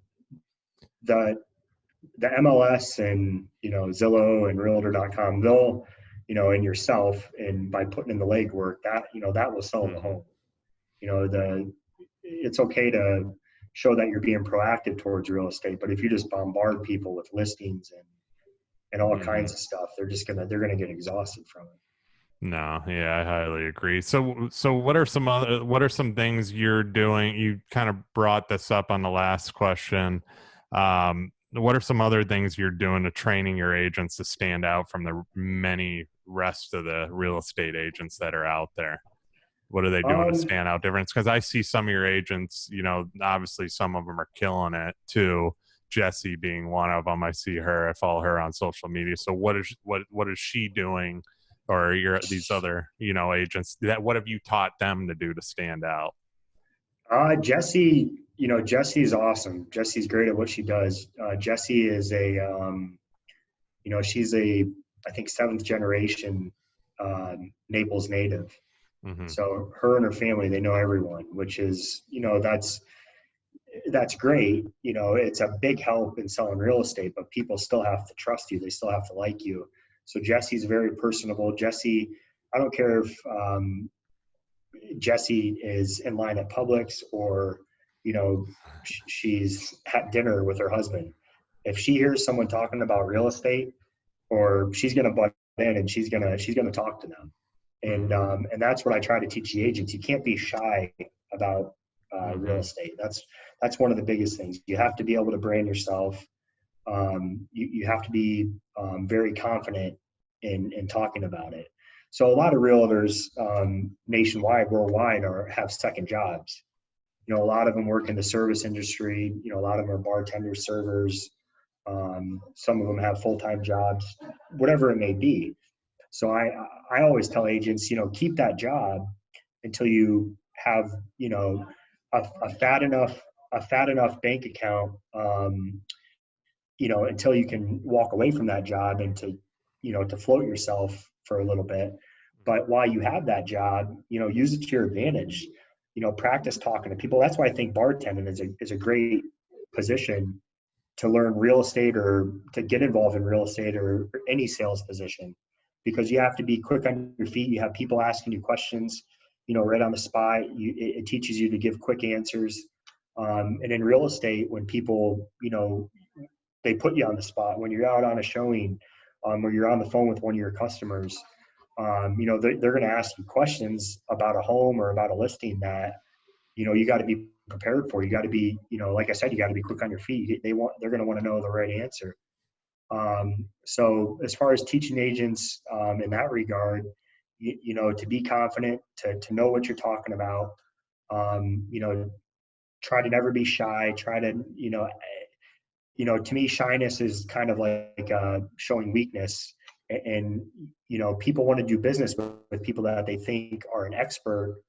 the the MLS and Zillow and Realtor.com, they'll and yourself, and by putting in the legwork, that will sell the mhm. home. The It's okay to show that you're being proactive towards real estate, but if you just bombard people with listings and all kinds Mhm. of stuff, they're gonna get exhausted from it. No, yeah, I highly agree. So what are some things you're doing? You kind of brought this up on the last question. What are some other things you're doing to training your agents to stand out from the many rest of the real estate agents that are out there? What are they doing to Um, stand out difference? Because I see some of your agents, obviously some of them are killing it too. Jessie being one of them. I see her. I follow her on social media. So what is she doing, or these other agents? What have you taught them to do to stand out? Jesse's awesome. Jesse's great at what she does. Jessie is she's I think, seventh generation Naples native. Hmm. So her and her family, they know everyone, which is, that's great. It's a big help in selling real estate, but people still have to trust you. They still have to like you. So Jesse's very personable. I don't care if Jessie is in line at Publix, or, she's at dinner with her husband. If she hears someone talking about real estate, or she's going to butt in, and she's gonna talk to them. And Hmm. and that's what I try to teach the agents. You can't be shy about real Hmm. estate. That's one of the biggest things. You have to be able to brand yourself. You have to be very confident in talking about it. So a lot of realtors, nationwide, worldwide, have second jobs. A lot of them work in the service industry. A lot of them are bartenders, servers. Some of them have full-time jobs, whatever it may be. So I always tell agents, keep that job until you have, a fat enough bank account, until you can walk away from that job and to float yourself for a little bit. But while you have that job, use it to your advantage. Practice talking to people. That's why I think bartending is a great position to learn real estate or to get involved in real estate or any sales position, because you have to be quick on your feet. You have people asking you questions, right on the spot. It teaches you to give quick answers. And in real estate, when people, they put you on the spot, when you're out on a showing, or you're on the phone with one of your customers, they're going to ask you questions about a home or about a listing that, you got to be prepared for. You got to be, like I said, you got to be quick on your feet. They're going to want to know the right answer. So as far as teaching agents, in that regard, to be confident, to know what you're talking about, try to never be shy. Try to, to me, shyness is kind of like showing weakness. And, people want to do business with people that they think are an expert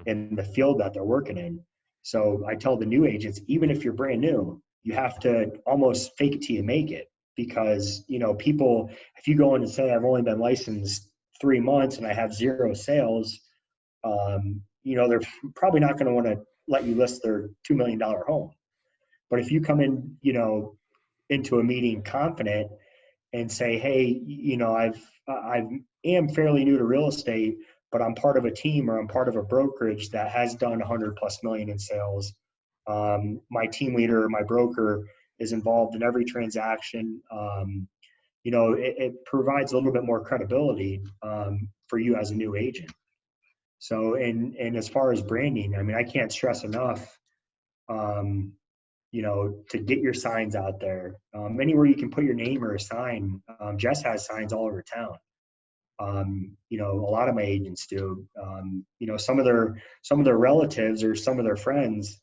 in the field that they're working in. So I tell the new agents, even if you're brand new, you have to almost fake it till you make it, because, people, if you go in and say, I've only been licensed 3 months and I have 0 sales, they're probably not going to want to let you list their $2 million home. But if you come in, into a meeting confident and say, hey, I am fairly new to real estate, but I'm part of a team or I'm part of a brokerage that has done 100+ million in sales. My team leader, my broker is involved in every transaction. It provides a little bit more credibility for you as a new agent. So, and as far as branding, I mean, I can't stress enough, to get your signs out there. Anywhere you can put your name or a sign. Jess has signs all over town. A lot of my agents do. Some of their relatives or some of their friends,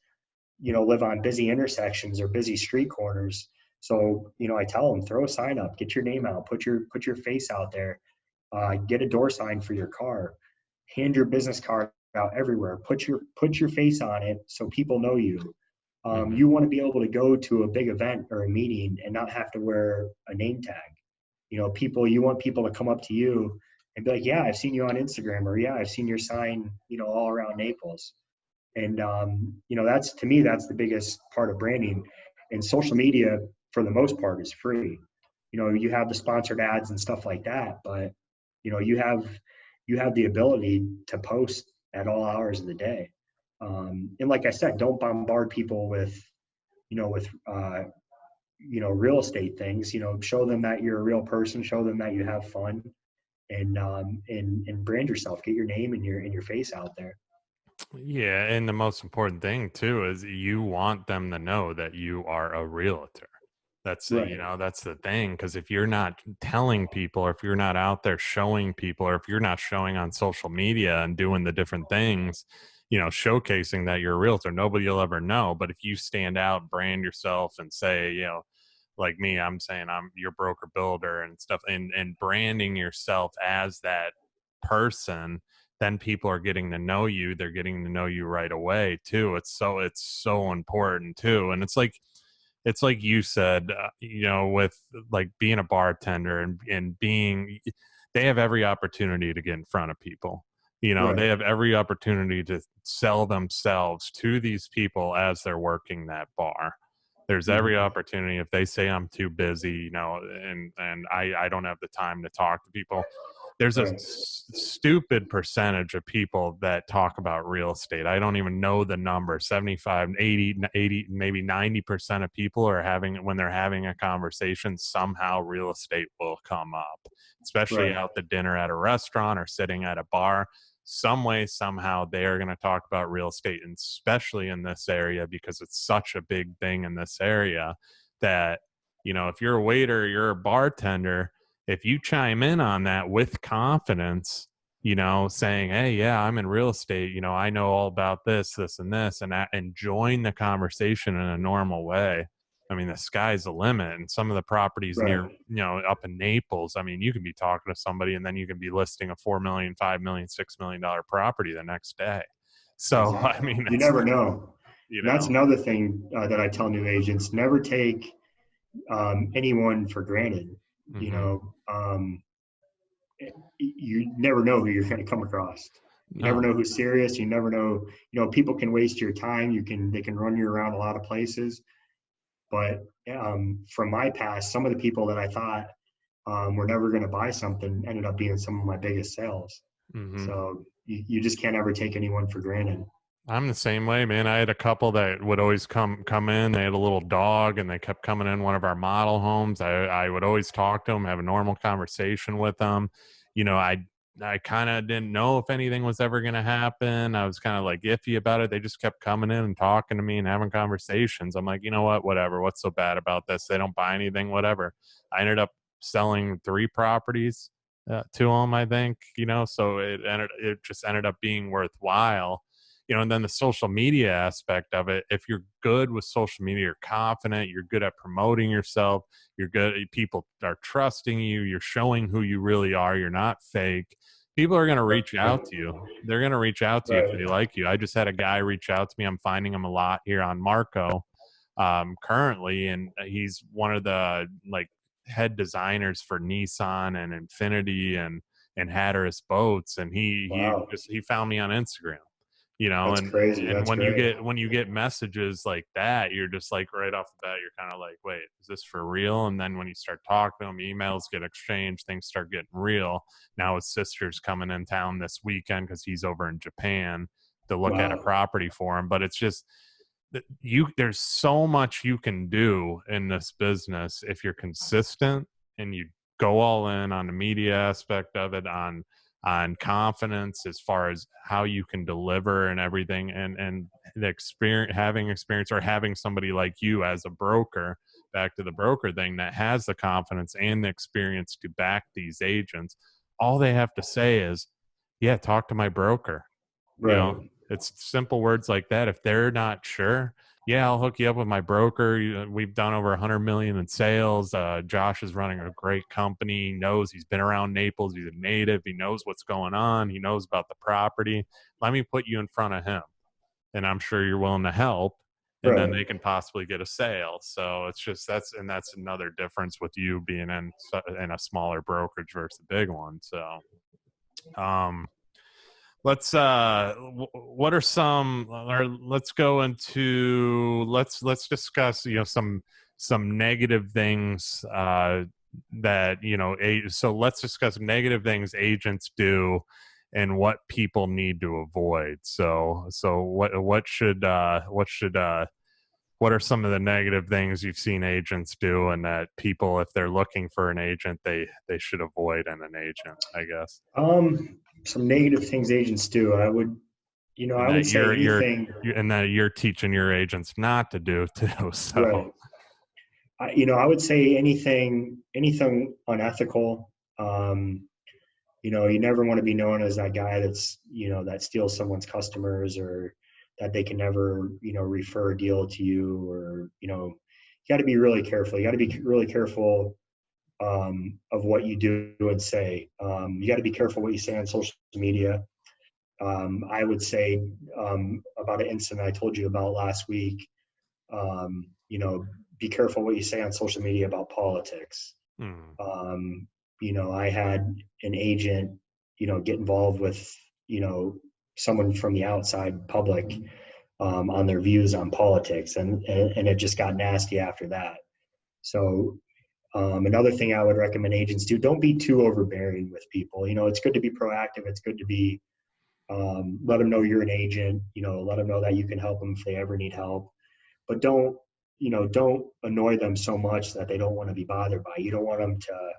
live on busy intersections or busy street corners. So, I tell them, throw a sign up, get your name out, put your face out there, get a door sign for your car, hand your business card out everywhere, put your face on it so people know you. You want to be able to go to a big event or a meeting and not have to wear a name tag. You want people to come up to you and be like, yeah, I've seen you on Instagram, or yeah, I've seen your sign, all around Naples. And, that's, to me, that's the biggest part of branding. And social media, for the most part, is free. You have the sponsored ads and stuff like that, but, you have the ability to post at all hours of the day. And like I said, don't bombard people with real estate things. Show them that you're a real person, show them that you have fun, and brand yourself, get your name and your face out there. Yeah, and the most important thing too is you want them to know that you are a realtor. Right. That's the thing, because if you're not telling people, or if you're not out there showing people, or if you're not showing on social media and doing the different things, showcasing that you're a realtor, nobody will ever know. But if you stand out, brand yourself and say, like me, I'm saying I'm your broker builder and stuff, and branding yourself as that person, then people are getting to know you. They're getting to know you right away too. It's so important too. And it's like you said, with like being a bartender and being, they have every opportunity to get in front of people. They Right. have every opportunity to sell themselves to these people as they're working that bar. There's every Mhm. opportunity. If they say I'm too busy, and I don't have the time to talk to people, there's a Right. stupid percentage of people that talk about real estate. I don't even know the number. 75, 80, maybe 90% of people are when they're having a conversation, somehow real estate will come up, especially Right. out to dinner at a restaurant or sitting at a bar. Some way, somehow, they are going to talk about real estate, and especially in this area, because it's such a big thing in this area that, if you're a waiter, you're a bartender, if you chime in on that with confidence, saying, hey, yeah, I'm in real estate. I know all about this, and this, and join the conversation in a normal way. I mean, the sky's the limit. And some of the properties near, Right. up in Naples, I mean, you can be talking to somebody and then you can be listing a 4 million, 5 million, $6 million property the next day. So, I Exactly. mean, You it's, never know. you And that's know, another thing that I tell new agents: never take anyone for granted. You hmm know, you never know who you're going to come across. You never no, know who's serious. You never know. People can waste your time. They can run you around a lot of places. But from my past, some of the people that I thought were never going to buy something ended up being some of my biggest sales. hmm So you just can't ever take anyone for granted. I'm the same way, man. I had a couple that would always come in. They had a little dog, and they kept coming in one of our model homes. I would always talk to them, have a normal conversation with them. I kind of didn't know if anything was ever going to happen. I was kind of like iffy about it. They just kept coming in and talking to me and having conversations. I'm like, you know what? Whatever. What's so bad about this? They don't buy anything. Whatever. I ended up selling 3 properties to them. I think. So it just ended up being worthwhile. And then the social media aspect of it, if you're good with social media, you're confident, you're good at promoting yourself, you're good, people are trusting you, you're showing who you really are, you're not fake. People are going to reach out to you. They're going to reach out to you if Right. they like you. I just had a guy reach out to me. I'm finding him a lot here on Marco currently, and he's one of the like head designers for Nissan and Infinity and Hatteras boats, and Wow. he found me on Instagram. you know That's and crazy. and That's when you great. get messages like that, you're just like, right off the bat, you're kind of like, wait, is this for real? And then when you start talking to them, emails get exchanged, things start getting real. Now his sister's coming in town this weekend because he's over in Japan to look at a Wow. property for him. But it's just that there's so much you can do in this business if you're consistent and you go all in on the media aspect of it, on confidence as far as how you can deliver and everything, and the experience, having experience, or having somebody like you as a broker, back to the broker thing, that has the confidence and the experience to back these agents. All they have to say is, yeah, talk to my broker. you Right. know it's simple words like that. If they're not sure, yeah, I'll hook you up with my broker. We've done over 100 million in sales. Josh is running a great company. He knows, he's been around Naples. He's a native. He knows what's going on. He knows about the property. Let me put you in front of him, and I'm sure you're willing to help. And then Right. they can possibly get a sale. So it's just that's another difference with you being in a smaller brokerage versus a big one. So um, what are some, or let's go into, let's discuss some negative things that so let's discuss negative things agents do and what people need to avoid. So what are some of the negative things you've seen agents do, and that people, if they're looking for an agent, they should avoid in an agent, I guess? Some negative things agents do. And I would that say anything. you're teaching your agents not to do too. So Right. I would say anything unethical. You never want to be known as that guy that steals someone's customers, or that they can never, refer a deal to you, or, you got to be really careful. You got to be really careful of what you do and say. You got to be careful what you say on social media. I would say about an incident I told you about last week. Um, you know, be careful what you say on social media about politics. mm, Um, I had an agent, get involved with, someone from the outside public on their views on politics, and it just got nasty after that. So another thing I would recommend agents do: don't be too overbearing with people. It's good to be proactive. It's good to be let them know you're an agent. Let them know that you can help them if they ever need help. But don't annoy them so much that they don't want to be bothered by you. You don't want them to,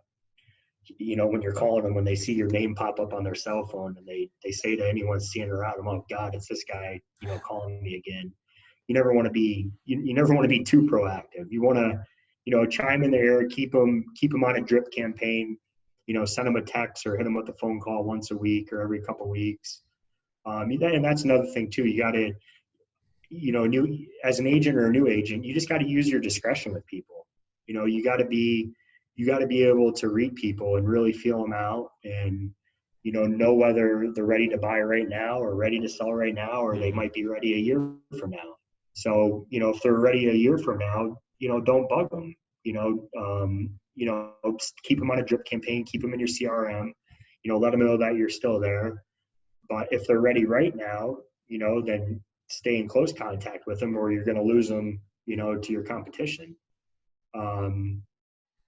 when you're calling them, when they see your name pop up on their cell phone, and they say to anyone seeing around them, "Oh God, it's this guy, calling me again." You never want to be too proactive. You want to, chime in their ear, keep them on a drip campaign. send them a text or hit them with a phone call once a week or every couple of weeks. And that's another thing too. You got to, as an agent or a new agent, you just got to use your discretion with people. You got to be able to read people and really feel them out, and know whether they're ready to buy right now or ready to sell right now, or they might be ready a year from now. So if they're ready a year from now, don't bug them. Keep them on a drip campaign, keep them in your CRM. Let them know that you're still there. But if they're ready right now, then stay in close contact with them, or you're going to lose them, to your competition.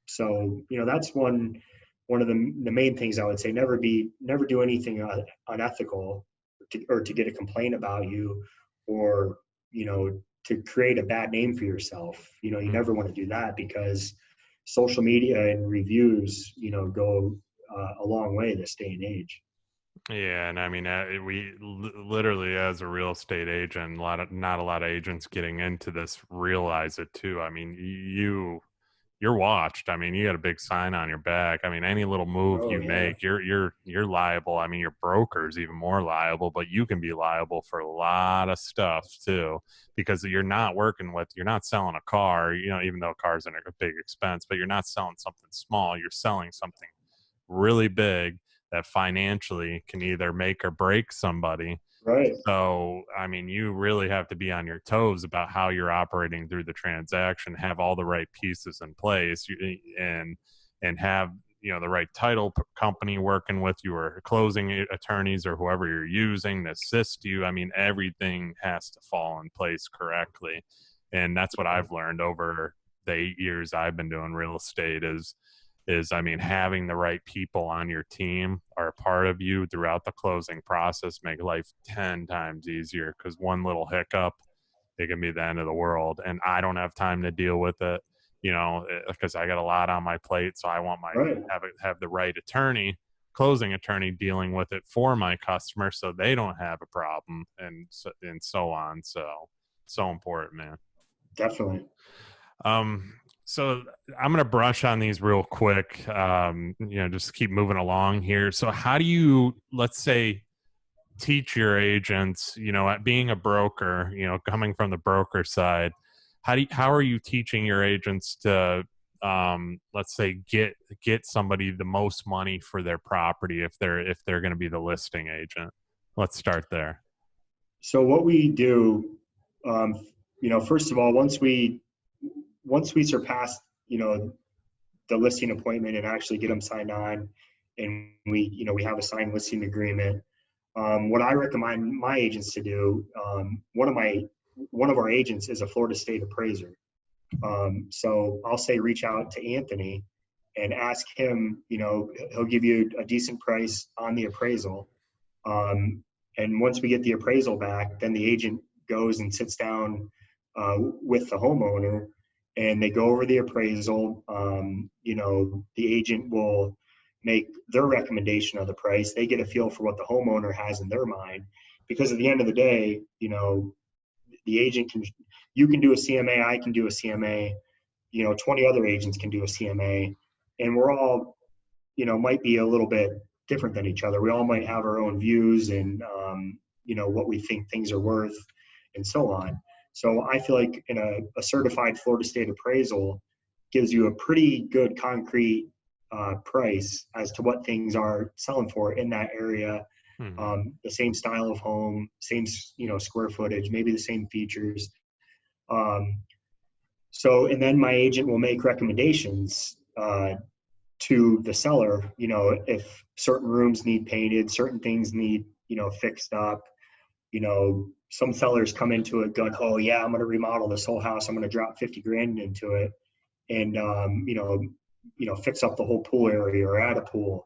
So that's one of the main things I would say. Never do anything unethical to get a complaint about you, or to create a bad name for yourself. You never want to do that, because social media and reviews go a long way this day and age. Yeah, and I mean, we literally, as a real estate agent, not a lot of agents getting into this realize it too. I mean, you're watched. I mean, you got a big sign on your back. I mean, any little move you make, you're liable. I mean, your broker's even more liable, but you can be liable for a lot of stuff too, because you're not selling a car, even though cars are a big expense, but you're not selling something small. You're selling something really big that financially can either make or break somebody. Right. So, I mean, you really have to be on your toes about how you're operating through the transaction, have all the right pieces in place, and have, the right title company working with you, or closing attorneys, or whoever you're using to assist you. I mean, everything has to fall in place correctly. And that's what I've learned over the 8 years I've been doing real estate is, I mean, having the right people on your team are a part of you throughout the closing process make life 10 times easier, because one little hiccup, it can be the end of the world. And I don't have time to deal with it, because I got a lot on my plate. So I want have the right closing attorney dealing with it for my customer, so they don't have a problem, and so on. So important, man. Definitely. So I'm going to brush on these real quick, just keep moving along here. So how do you, let's say, teach your agents, at being a broker, coming from the broker side, how are you teaching your agents to, let's say, get somebody the most money for their property if they're going to be the listing agent? Let's start there. So what we do, first of all, once we surpass, the listing appointment and actually get them signed on, and we have a signed listing agreement. What I recommend my agents to do, one of our agents is a Florida State appraiser. So I'll say reach out to Anthony and ask him. He'll give you a decent price on the appraisal. And once we get the appraisal back, then the agent goes and sits down with the homeowner, and they go over the appraisal. The agent will make their recommendation of the price. They get a feel for what the homeowner has in their mind, because at the end of the day, the agent you can do a CMA, I can do a CMA, 20 other agents can do a CMA, and we're all, might be a little bit different than each other. We all might have our own views and, what we think things are worth and so on. So I feel like in a certified Florida State appraisal gives you a pretty good concrete price as to what things are selling for in that area. Mm-hmm. The same style of home, same square footage, maybe the same features. And then my agent will make recommendations to the seller. If certain rooms need painted, certain things need fixed up. Some sellers come into it going, oh yeah, I'm going to remodel this whole house. I'm going to drop 50 grand into it and, fix up the whole pool area or add a pool.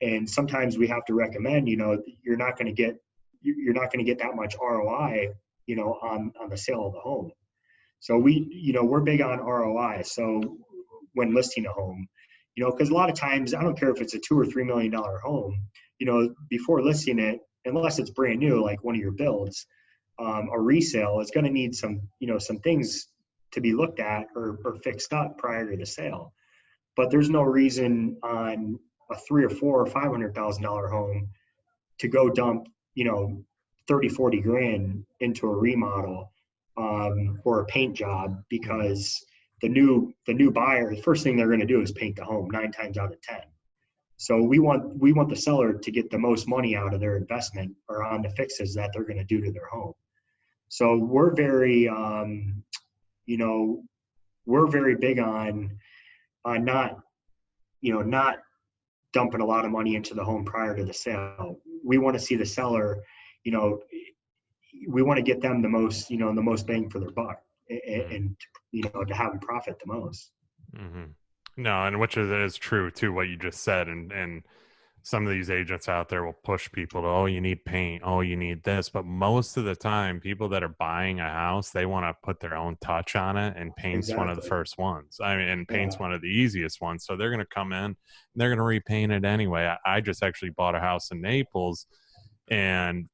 And sometimes we have to recommend, you're not going to get that much ROI, on the sale of the home. So we're big on ROI. So when listing a home, because a lot of times, I don't care if it's a $2 or $3 million home, before listing it, unless it's brand new, like one of your builds, a resale is going to need some things to be looked at or fixed up prior to the sale. But there's no reason on a 3 or 4 or $500,000 home to go dump, 30, 40 grand into a remodel, or a paint job, because the new buyer, the first thing they're going to do is paint the home 9 times out of 10. So we want the seller to get the most money out of their investment or on the fixes that they're going to do to their home. So we're very, we're very big on not, not dumping a lot of money into the home prior to the sale. We want to see the seller, we want to get them the most, the most bang for their buck, and to have them profit the most. Mm-hmm. No, and which is true too, what you just said. And some of these agents out there will push people to, oh, you need paint, oh, you need this. But most of the time, people that are buying a house, they want to put their own touch on it, and paint's one of the first ones. I mean, and paint's one of the easiest ones. So they're going to come in and they're going to repaint it anyway. I just actually bought a house in Naples, and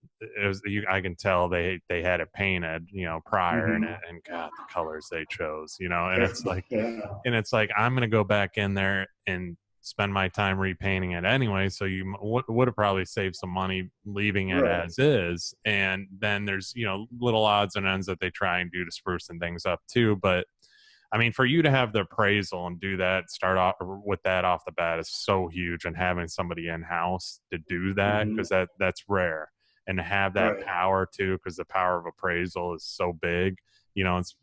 I can tell they had it painted, prior, Mm-hmm. and God, the colors they chose, and it's like, and it's like, I'm going to go back in there and spend my time repainting it anyway. So you would have probably saved some money leaving it as is. And then there's, little odds and ends that they try and do to sprucing things up too. But I mean, for you to have the appraisal and do that, start off with that off the bat is so huge. And having somebody in-house to do that, because that's rare. And to have that power too, because the power of appraisal is so big, it's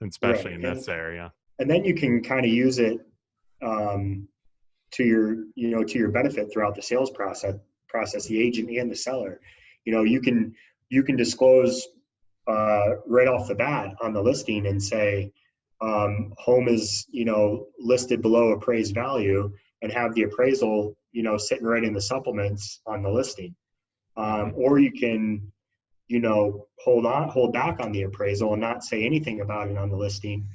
especially in this area. And then you can kind of use it to your benefit throughout the sales process, the agent and the seller. You can disclose right off the bat on the listing and say, home is, listed below appraised value, and have the appraisal, sitting right in the supplements on the listing. Or you can, hold back on the appraisal and not say anything about it on the listing.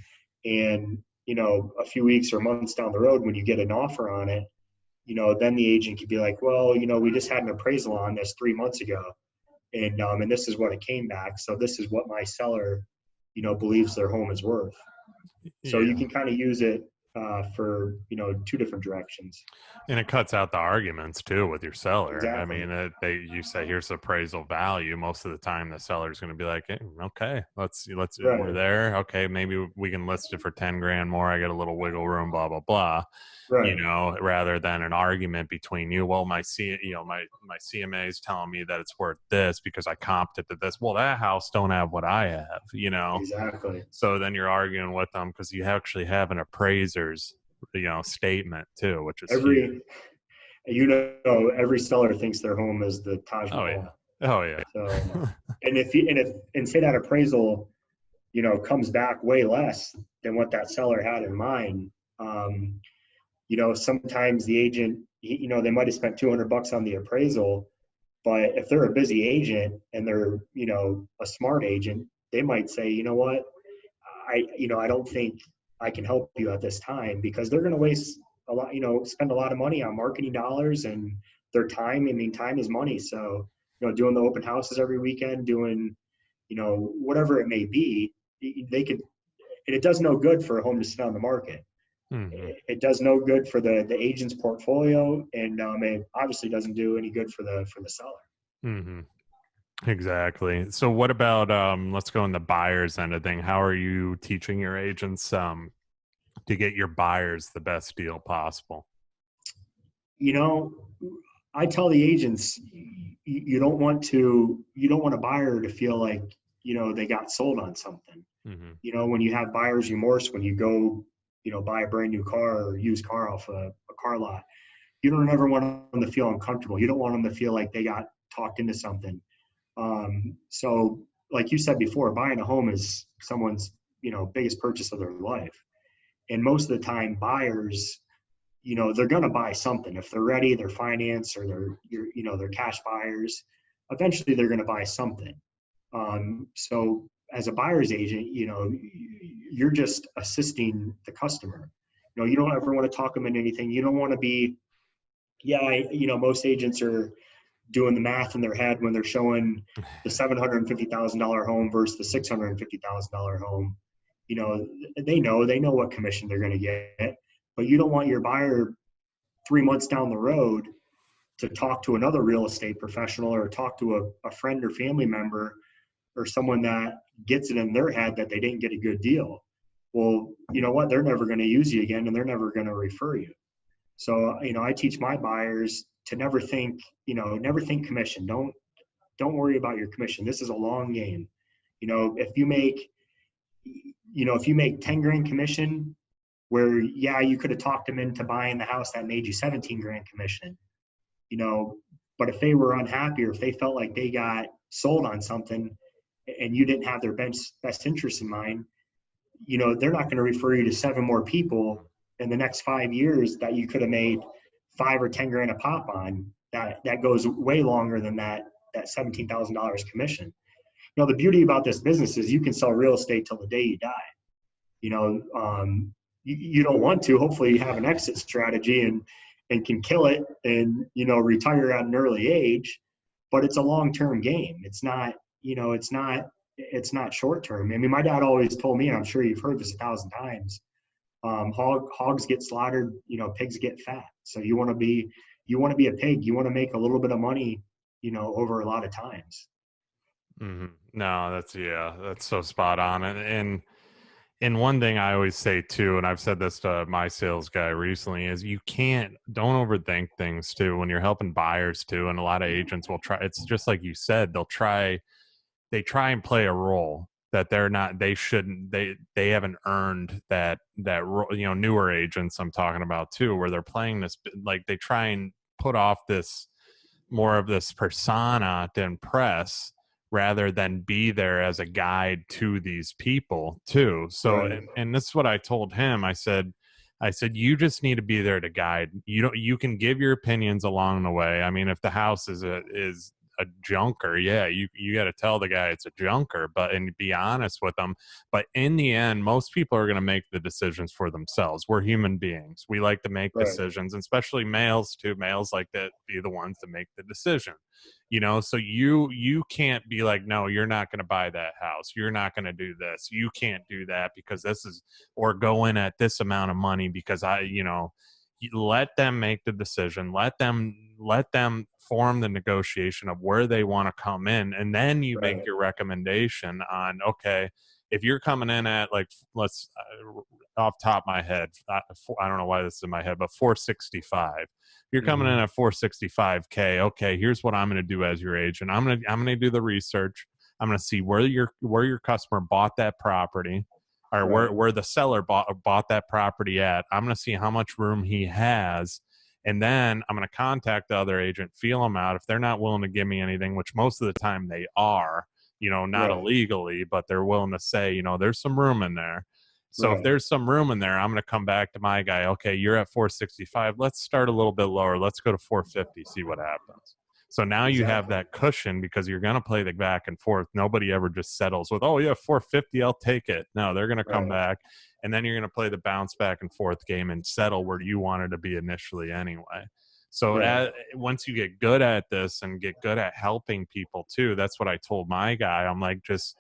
And, a few weeks or months down the road, when you get an offer on it, then the agent could be like, well, we just had an appraisal on this 3 months ago, and this is what it came back. So this is what my seller, believes their home is worth. So you can kind of use it for, two different directions. And it cuts out the arguments too with your seller. Exactly. I mean, you say, here's the appraisal value. Most of the time the seller's going to be like, hey, okay, let's we're there. Okay. Maybe we can list it for 10 grand more. I get a little wiggle room, blah, blah, blah. Right. Rather than an argument between you. Well, my CMA is telling me that it's worth this because I comped it to this. Well, that house don't have what I have, Exactly. So then you're arguing with them because you actually have an appraiser's, statement too, which is every seller thinks their home is the Taj Mahal. Oh yeah. So, and say that appraisal, comes back way less than what that seller had in mind. Sometimes the agent, they might have spent $200 on the appraisal, but if they're a busy agent and they're, a smart agent, they might say, you know what, I don't think I can help you at this time, because they're going to waste a lot, spend a lot of money on marketing dollars and their time. I mean, time is money. So, doing the open houses every weekend, doing, whatever it may be, they could, and it does no good for a home to sit on the market. Mm-hmm. It does no good for the agent's portfolio, and it obviously doesn't do any good for the seller. Mm-hmm. Exactly. So what about, let's go in the buyer's end of thing. How are you teaching your agents to get your buyers the best deal possible? I tell the agents, you don't want a buyer to feel like, they got sold on something. Mm-hmm. When you have buyer's remorse, when you go, buy a brand new car or used car off a car lot, you don't ever want them to feel uncomfortable. You don't want them to feel like they got talked into something. So like you said before, buying a home is someone's, biggest purchase of their life. And most of the time buyers, they're going to buy something. If they're ready, they're finance, or they're cash buyers, eventually they're going to buy something. So as a buyer's agent, you're just assisting the customer. You don't ever want to talk them into anything. You don't want to be, most agents are doing the math in their head when they're showing the $750,000 home versus the $650,000 home. They know what commission they're going to get, but you don't want your buyer, 3 months down the road to talk to another real estate professional or talk to a friend or family member or someone that gets it in their head that they didn't get a good deal. Well, you know what? They're never going to use you again, and they're never going to refer you. So, I teach my buyers to never think commission. Don't worry about your commission. This is a long game. If you make, if you make 10 grand commission, where, yeah, you could have talked them into buying the house that made you 17 grand commission, but if they were unhappy or if they felt like they got sold on something and you didn't have their best interest in mind, they're not going to refer you to 7 more people in the next 5 years that you could have made 5 or 10 grand a pop on. That goes way longer than that $17,000 commission. The beauty about this business is you can sell real estate till the day you die. You don't want to. Hopefully you have an exit strategy and can kill it and, retire at an early age, but it's a long-term game. It's not short-term. I mean, my dad always told me, and I'm sure you've heard this 1,000 times, hogs get slaughtered, pigs get fat. So you want to be a pig. You want to make a little bit of money, over a lot of times. Mm-hmm. No, that's so spot on. And one thing I always say too, and I've said this to my sales guy recently, is don't overthink things too when you're helping buyers too. And a lot of agents will try. It's just like you said, they try and play a role that they haven't earned that role. Newer agents I'm talking about too, where they're playing this, like they try and put off this more of this persona to impress rather than be there as a guide to these people too. So, Right. and this is what I told him. I said, you just need to be there to guide. You can give your opinions along the way. I mean, if the house is a junker, yeah, you got to tell the guy it's a junker, and be honest with them. But in the end, most people are going to make the decisions for themselves. We're human beings. We like to make Right. decisions, and especially males too. Males like to be the ones to make the decision. So you can't be like, no, you're not going to buy that house. You're not going to do this. You can't do that because or go in at this amount of money because let them make the decision. Let them form the negotiation of where they want to come in. And then you Right. make your recommendation on, okay, if you're coming in at let's off top of my head, I don't know why this is in my head, but 465. You're coming in at 465K. Okay, here's what I'm going to do as your agent. I'm going to do the research. I'm going to see where your customer bought that property, or Right. where the seller bought that property at. I'm going to see how much room he has, and then I'm going to contact the other agent, feel them out. If they're not willing to give me anything, which most of the time they are, not Right. illegally, but they're willing to say, there's some room in there. So if Right. there's some room in there, I'm going to come back to my guy. Okay, you're at 465. Let's start a little bit lower. Let's go to 450, see what happens. So now you have Exactly. that cushion because you're going to play the back and forth. Nobody ever just settles with, oh, yeah, 450, I'll take it. No, they're going to come Right. back, and then you're going to play the bounce back and forth game and settle where you wanted to be initially anyway. So Right. once you get good at this and get good at helping people too, that's what I told my guy. I'm like, just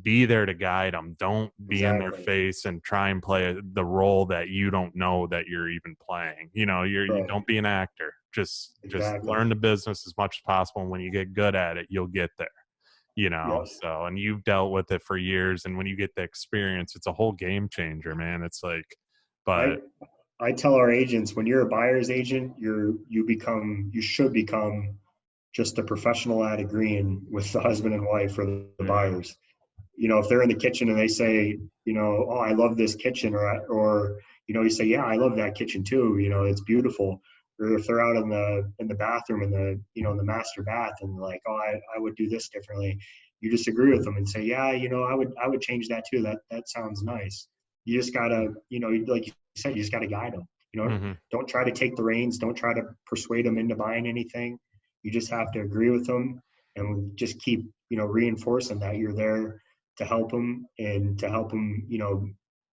be there to guide them. Don't be in their Exactly. face and try and play the role that you don't know that you're even playing. You Right. don't be an actor. Just Exactly. learn the business as much as possible. And when you get good at it, you'll get there. Yep. So, and you've dealt with it for years. And when you get the experience, it's a whole game changer, man. It's like, I but I tell our agents, when you're a buyer's agent, you should become just a professional at agreeing with the husband and wife or the mm, buyers. If they're in the kitchen and they say, oh, I love this kitchen, or you say, yeah, I love that kitchen too. It's beautiful. Or if they're out in the bathroom in in the master bath and like, oh, I would do this differently. You just agree with them and say, yeah, I would change that too. That sounds nice. You just gotta, like you said, you just gotta guide them. mhm. Don't try to take the reins. Don't try to persuade them into buying anything. You just have to agree with them and just keep, reinforcing that you're there to help them and to help them,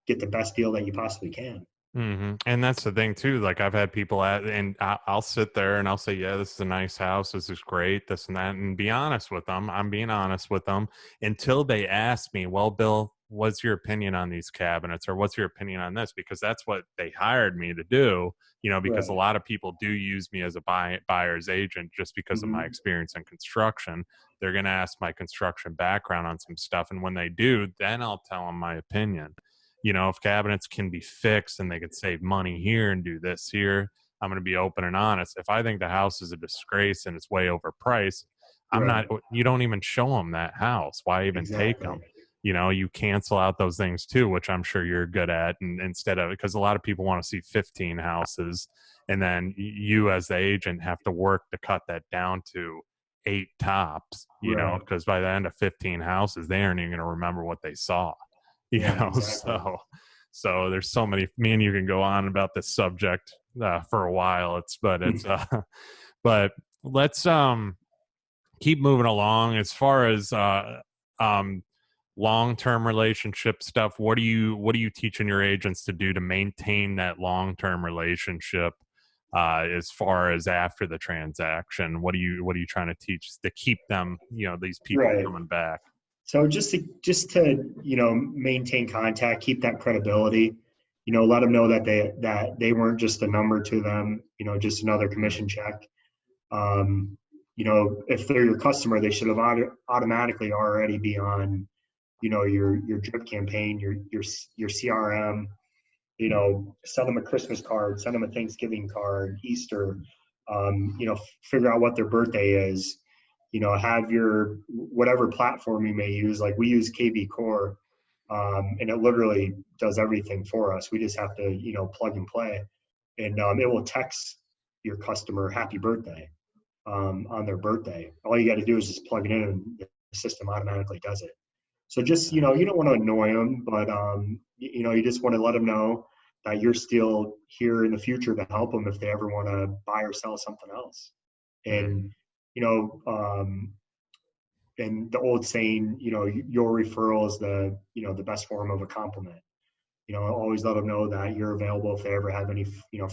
get the best deal that you possibly can. And that's the thing too. Like I've had people and I'll sit there and I'll say, yeah, this is a nice house. This is great. This and that. And be honest with them. I'm being honest with them until they ask me, well, Bill, what's your opinion on these cabinets, or what's your opinion on this? Because that's what they hired me to do, because a Right. lot of people do use me as a buyer's agent just because of my Hmm. experience in construction. They're going to ask my construction background on some stuff. And when they do, then I'll tell them my opinion. If cabinets can be fixed and they could save money here and do this here, I'm going to be open and honest. If I think the house is a disgrace and it's way overpriced, I'm Right. not, you don't even show them that house. Why even take them? Exactly. You cancel out those things too, which I'm sure you're good at. And instead of, because a lot of people want to see 15 houses, and then you as the agent have to work to cut that down to 8 tops, Right. because by the end of 15 houses, they aren't even going to remember what they saw, Yeah, exactly. so there's so many, me and you can go on about this subject for a while. But let's keep moving along. As far as um, long-term relationship stuff, what are you teaching your agents to do to maintain that long-term relationship, as far as after the transaction? What are you trying to teach to keep them, these people Right. coming back? So just to maintain contact, keep that credibility. Let them know that they weren't just a number to them. Just another Mm, commission check. If they're your customer, they should have automatically already be on your drip campaign, your CRM. Send them a Christmas card, send them a Thanksgiving card, Easter. Figure out what their birthday is. Have your whatever platform you may use. Like we use KV Core, and it literally does everything for us. We just have to plug and play, and it will text your customer happy birthday on their birthday. All you got to do is just plug it in, and the system automatically does it. So just you don't want to annoy them, but you just want to let them know that you're still here in the future to help them if they ever want to buy or sell something else. mm. And you know, and the old saying, your referral is the best form of a compliment. Always let them know that you're available if they ever have any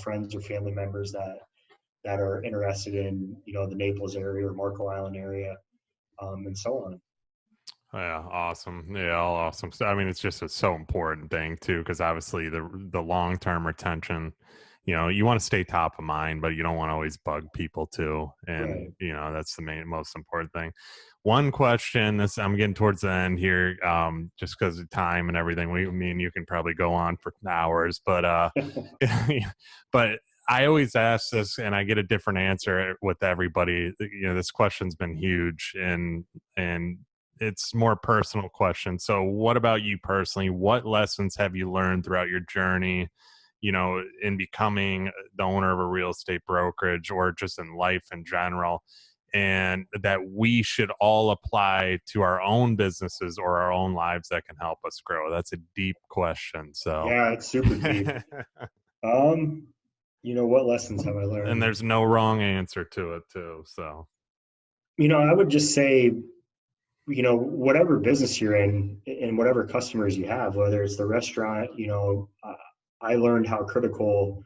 friends or family members that are interested in the Naples area or Marco Island area, and so on. Yeah, awesome. Yeah, all awesome. So, I mean, it's just a so important thing too, because obviously the long term retention, you want to stay top of mind, but you don't want to always bug people too, and Right. that's the most important thing. One question. This I'm getting towards the end here, just because of time and everything. Me and you can probably go on for hours, but but I always ask this, and I get a different answer with everybody. This question's been huge, and it's more personal question. So what about you personally? What lessons have you learned throughout your journey, in becoming the owner of a real estate brokerage, or just in life in general, and that we should all apply to our own businesses or our own lives that can help us grow? That's a deep question. So, Yeah, it's super deep. Um, what lessons have I and learned? there's no wrong answer to it too. So, I would just say, whatever business you're in and whatever customers you have, whether it's the restaurant, I learned how critical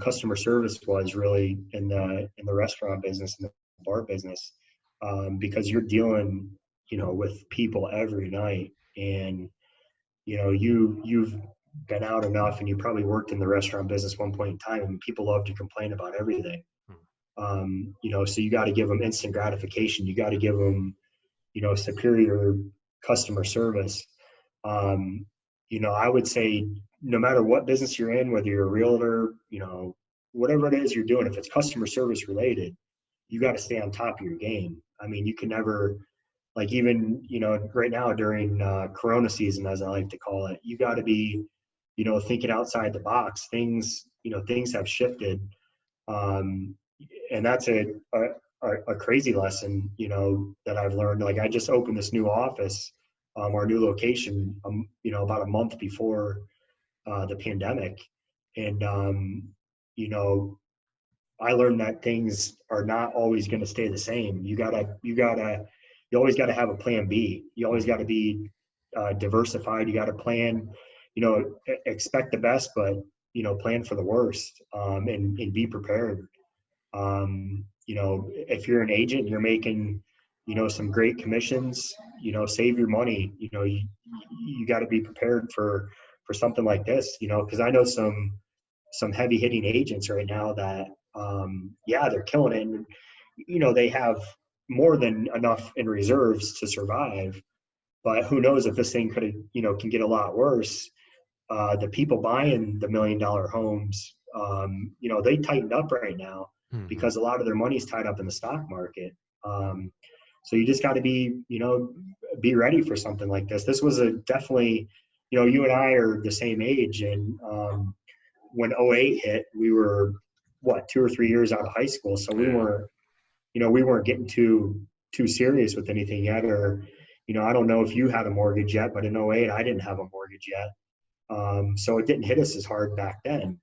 customer service was really in the restaurant business and the bar business, because you're dealing, with people every night, and you've been out enough, and you probably worked in the restaurant business one point in time, and people love to complain about everything. So you got to give them instant gratification. You got to give them, superior customer service. I would say no matter what business you're in, whether you're a realtor, whatever it is you're doing, if it's customer service related, you got to stay on top of your game. I mean, you can never, like, even, right now during Corona season, as I like to call it, you got to be, thinking outside the box. Things have shifted. Um, and that's a crazy lesson, that I've learned. Like I just opened this new office, our new location, about a month before the pandemic, and you know, I learned that things are not always going to stay the same. You always got to have a plan B. You always got to be diversified. You got to plan, expect the best, but plan for the worst, and be prepared. If you're an agent, you're making some great commissions, save your money. You got to be prepared for something like this, because I know some heavy hitting agents right now that, yeah, they're killing it. And, they have more than enough in reserves to survive, but who knows if this thing can get a lot worse. The people buying the $1 million homes, they tightened up right now Mm-hmm. because a lot of their money's tied up in the stock market. So you just got to be ready for something like this. This was definitely, you and I are the same age, and when '08 hit, we were 2 or 3 years out of high school, so we weren't getting too serious with anything yet, or I don't know if you had a mortgage yet, but in '08 I didn't have a mortgage yet. So it didn't hit us as hard back then.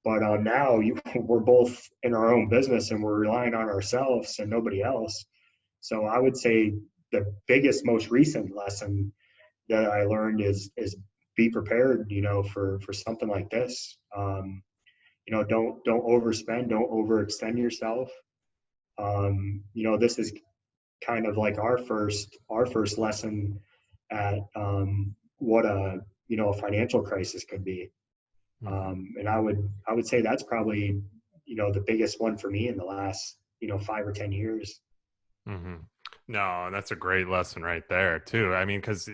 But now we're both in our own business and we're relying on ourselves and nobody else. So I would say the biggest, most recent lesson that I learned is be prepared, for something like this. Don't overspend, don't overextend yourself. This is kind of like our first lesson at what a financial crisis could be. And I would say that's probably, the biggest one for me in the last, 5 or 10 years. Mm-hmm. No, that's a great lesson right there too. I mean, because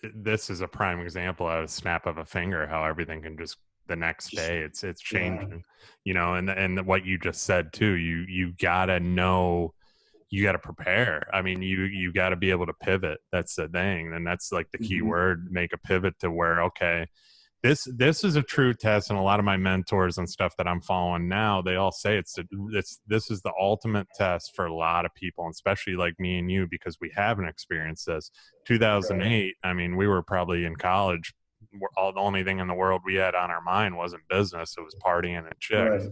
this is a prime example of a snap of a finger, how everything can just the next day it's Yeah, changing, and what you just said too. You gotta know, you gotta prepare. I mean, you gotta be able to pivot. That's the thing, and that's like the key hmm, word. Make a pivot to where, okay, this is a true test, and a lot of my mentors and stuff that I'm following now, they all say this is the ultimate test for a lot of people, and especially like me and you, because we haven't experienced this. right, 2008, I mean, we were probably in college. The only thing in the world we had on our mind wasn't business; it was partying and right, chicks,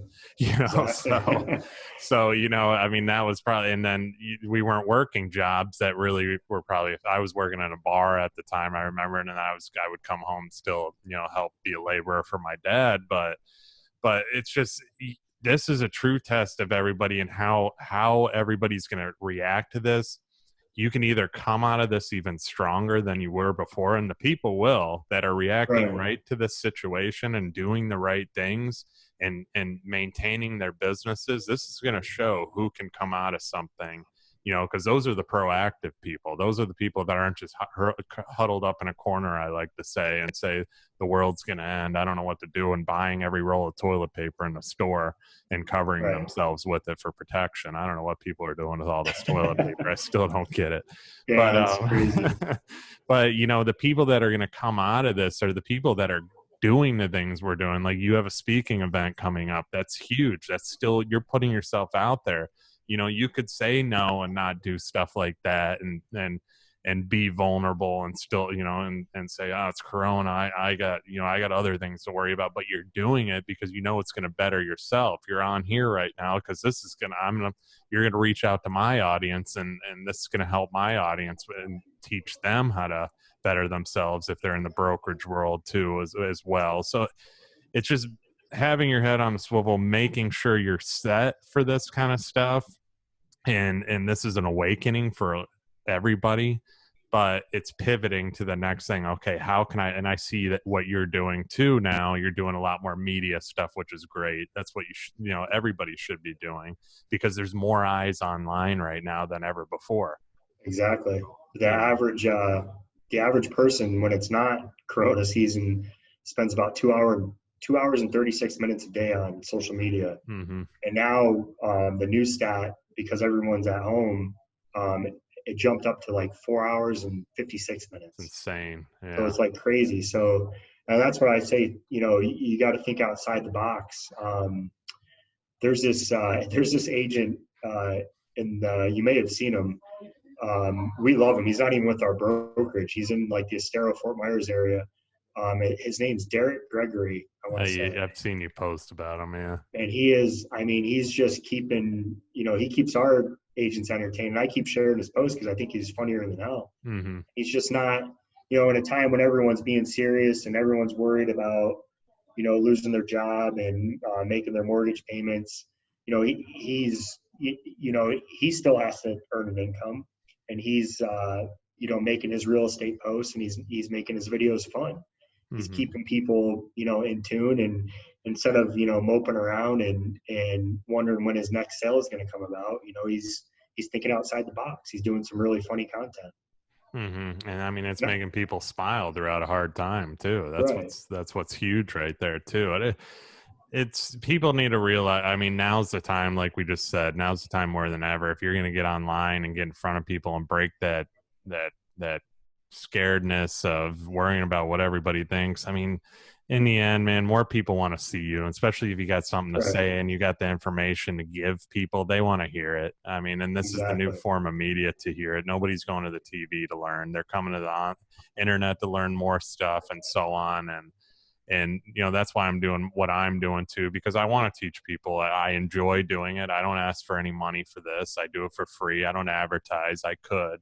exactly. so I mean, that was probably, and then we weren't working jobs that really were probably. I was working at a bar at the time, I remember, and then I would come home still, help be a laborer for my dad, but it's just, this is a true test of everybody and how everybody's going to react to this. You can either come out of this even stronger than you were before, and the people will that are reacting Right, right to this situation and doing the right things and maintaining their businesses. This is going to show who can come out of something, because those are the proactive people. Those are the people that aren't just huddled up in a corner, I like to say, and say the world's going to end, I don't know what to do, and buying every roll of toilet paper in the store and covering right. themselves with it for protection. I don't know what people are doing with all this toilet paper. I still don't get it. But Yeah, it's crazy. but the people that are going to come out of this are the people that are doing the things we're doing. Like, you have a speaking event coming up. That's huge. That's still, you're putting yourself out there. You could say no and not do stuff like that, and be vulnerable and still, and say, oh, it's Corona. I got other things to worry about, but you're doing it because it's going to better yourself. You're on here right now because this is you're going to reach out to my audience, and this is going to help my audience and teach them how to better themselves if they're in the brokerage world too, as well. So it's just having your head on a swivel, making sure you're set for this kind of stuff. And this is an awakening for everybody, but it's pivoting to the next thing. Okay, how can and I see that what you're doing too now, you're doing a lot more media stuff, which is great. That's what everybody should be doing, because there's more eyes online right now than ever before. Exactly. The you know average uh, the average person, when it's not Corona season, spends about 2 hours and 36 minutes a day on social media. mm-hmm. And now the new stat, because everyone's at home, it jumped up to like 4 hours and 56 It's minutes. insane. So Yeah. it's like crazy. So, and that's what I say. You got to think outside the box. There's this agent, you may have seen him. We love him. He's not even with our brokerage. He's in like the Estero Fort Myers area. His name's Derek Gregory, I want to say. I've seen you post about them. Yeah. And he's just he keeps our agents entertained. And I keep sharing his posts because I think he's funnier than hell. Mm-hmm. He's just not, in a time when everyone's being serious and everyone's worried about, losing their job and making their mortgage payments. He still has to earn an income, and he's making his real estate posts, and he's making his videos fun. He's Mm-hmm. keeping people in tune, and instead of moping around and wondering when his next sale is going to come about, he's thinking outside the box. He's doing some really funny content. Mm-hmm. And I mean, it's Yeah, making people smile throughout a hard time too. right. That's what's huge right there too. It's people need to realize. I mean, now's the time, like we just said. Now's the time more than ever. If you're going to get online and get in front of people and break that scaredness of worrying about what everybody thinks. I mean, in the end, man, more people want to see you, especially if you got something to Right. say and you got the information to give people. They want to hear it. I mean, and this is the new Exactly. form of media to hear it. Nobody's going to the TV to learn. They're coming to the internet to learn more stuff and so on. And that's why I'm doing what I'm doing too, because I want to teach people. I enjoy doing it. I don't ask for any money for this. I do it for free. I don't advertise. I could,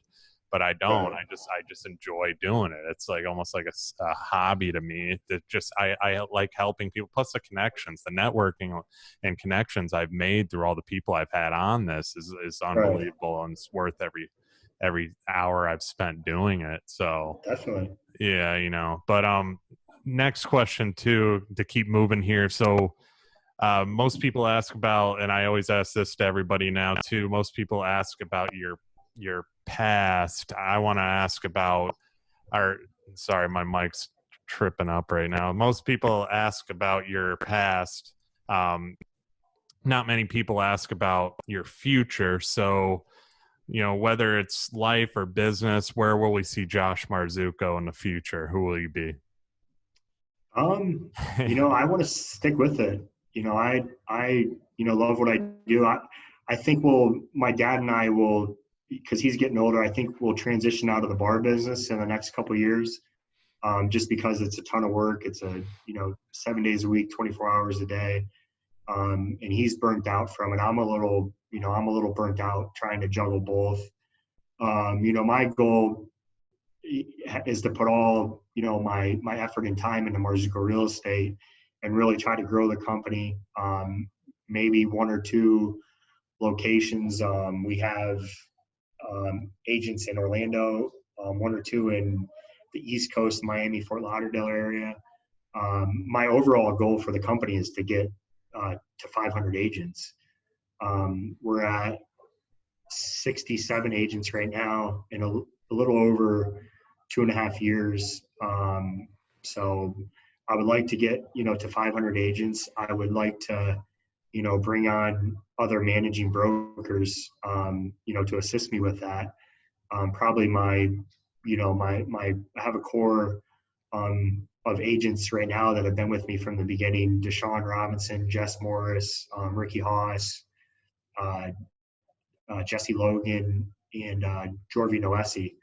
but I don't. Right. I just enjoy doing it. It's like almost like a hobby to me. That just I like helping people. Plus the connections, the networking and connections I've made through all the people I've had on this is Right. unbelievable, and it's worth every hour I've spent doing it. So Definitely. yeah, but next question too, to keep moving here. So most people ask about, and I always ask this to everybody now too, most people ask about your past. I want to ask about our, sorry, my mic's tripping up right now. Most people ask about your past. Not many people ask about your future. So whether it's life or business, where will we see Josh Marzucco in the future? Who will you be? I want to stick with it. I love what I do. I think my dad and I will, because he's getting older, I think we'll transition out of the bar business in the next couple of years. Just because it's a ton of work. It's 7 days a week, 24 hours a day. And he's burnt out from it. I'm a little burnt out trying to juggle both. My goal is to put all my effort and time into Marzucco real estate and really try to grow the company. Maybe one or two locations. We have agents in Orlando, one or two in the East Coast, Miami, Fort Lauderdale area. My overall goal for the company is to get to 500 agents. We're at 67 agents right now in a little over 2.5 years. So I would like to get, to 500 agents. I would like to, bring on other managing brokers, to assist me with that. Probably I have a core of agents right now that have been with me from the beginning: Deshaun Robinson, Jess Morris, Ricky Haas, Jesse Logan, and Jorvi Noesi.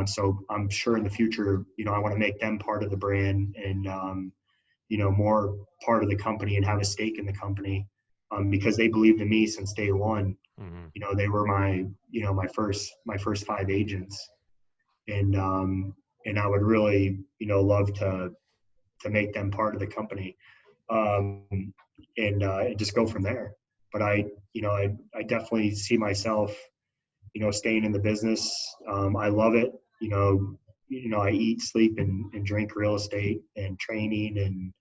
So I'm sure in the future, I want to make them part of the brand and, more part of the company and have a stake in the company, because they believed in me since day one. Mm-hmm. They were my first 5 agents, and I would really, love to make them part of the company, um, and just go from there. But I definitely see myself, staying in the business. I love it. I eat, sleep, and drink real estate and training, and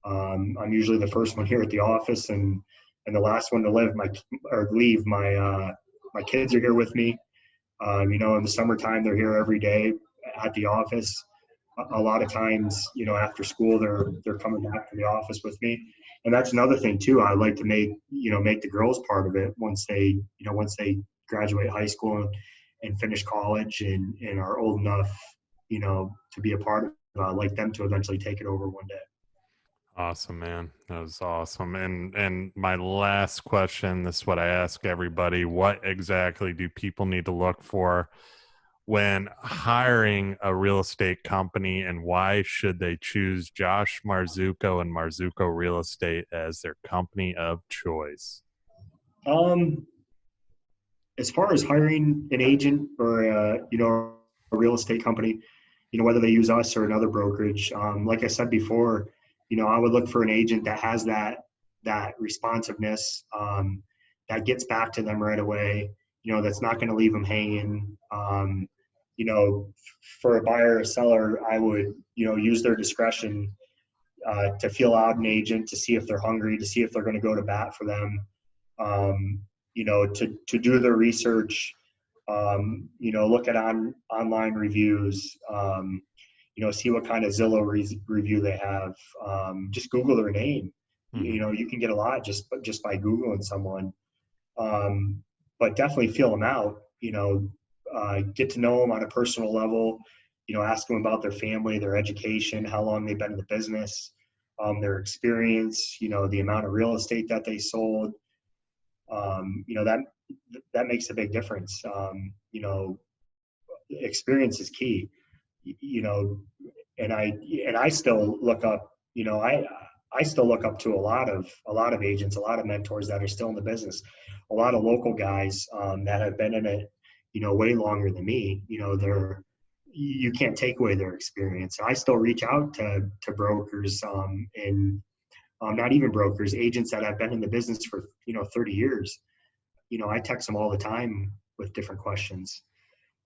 I'm usually the first one here at the office and the last one to leave. My kids are here with me. In the summertime, they're here every day at the office. A lot of times, after school, they're coming back to the office with me, and that's another thing too. I like to make the girls part of it once they graduate high school and finish college and are old enough, to be a part of it. I'd like them to eventually take it over one day. Awesome, man. That was awesome. And my last question, this is what I ask everybody. What exactly do people need to look for when hiring a real estate company, and why should they choose Josh Marzucco and Marzucco Real Estate as their company of choice? Um, as far as hiring an agent or a real estate company, whether they use us or another brokerage, like I said before, I would look for an agent that has that responsiveness, that gets back to them right away. that's not going to leave them hanging. For a buyer or seller, I would, use their discretion to feel out an agent, to see if they're hungry, to see if they're going to go to bat for them, to do their research, look at online reviews, see what kind of Zillow review they have. Just Google their name. You can get a lot just by Googling someone. But definitely feel them out, get to know them on a personal level, ask them about their family, their education, how long they've been in the business, their experience, the amount of real estate that they sold. That makes a big difference. Experience is key, and I still look up, I still look up to a lot of agents, a lot of mentors that are still in the business, a lot of local guys that have been in it, way longer than me. You can't take away their experience. I still reach out to brokers and not even brokers, agents that have been in the business for 30 years. I text them all the time with different questions.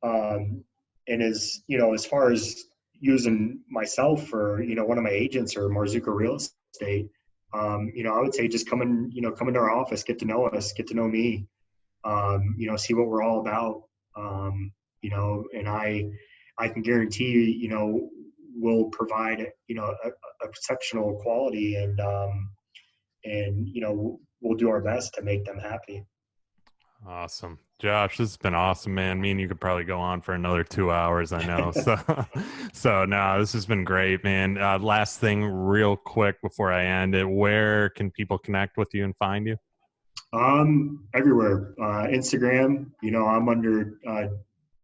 And as far as using myself for one of my agents or Marzucco Real Estate, I would say just come into our office, get to know us, get to know me, see what we're all about, and I can guarantee we'll provide exceptional quality, and we'll do our best to make them happy. Awesome. Josh, this has been awesome, man. Me and you could probably go on for another 2 hours, I know. So no, this has been great, man. Last thing real quick before I end it, where can people connect with you and find you? Everywhere. Instagram, I'm under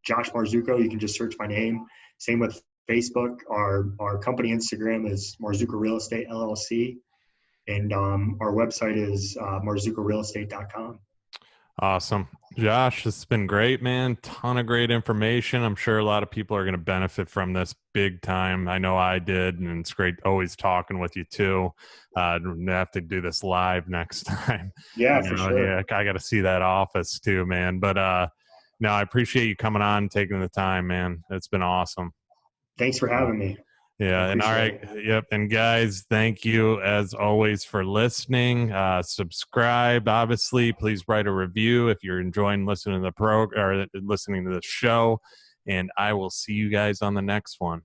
Josh Marzucco. You can just search my name. Same with Facebook. Our company Instagram is Marzucco Real Estate LLC. And our website is marzuccorealestate.com. Awesome. Josh, this has been great, man. Ton of great information. I'm sure a lot of people are going to benefit from this big time. I know I did, and it's great always talking with you too. I have to do this live next time. Yeah, for sure. Yeah, I got to see that office too, man. But no, I appreciate you coming on and taking the time, man. It's been awesome. Thanks for having me. Yeah. And all right. Yep. And guys, thank you as always for listening. Subscribe, obviously. Please write a review if you're enjoying listening to the show. And I will see you guys on the next one.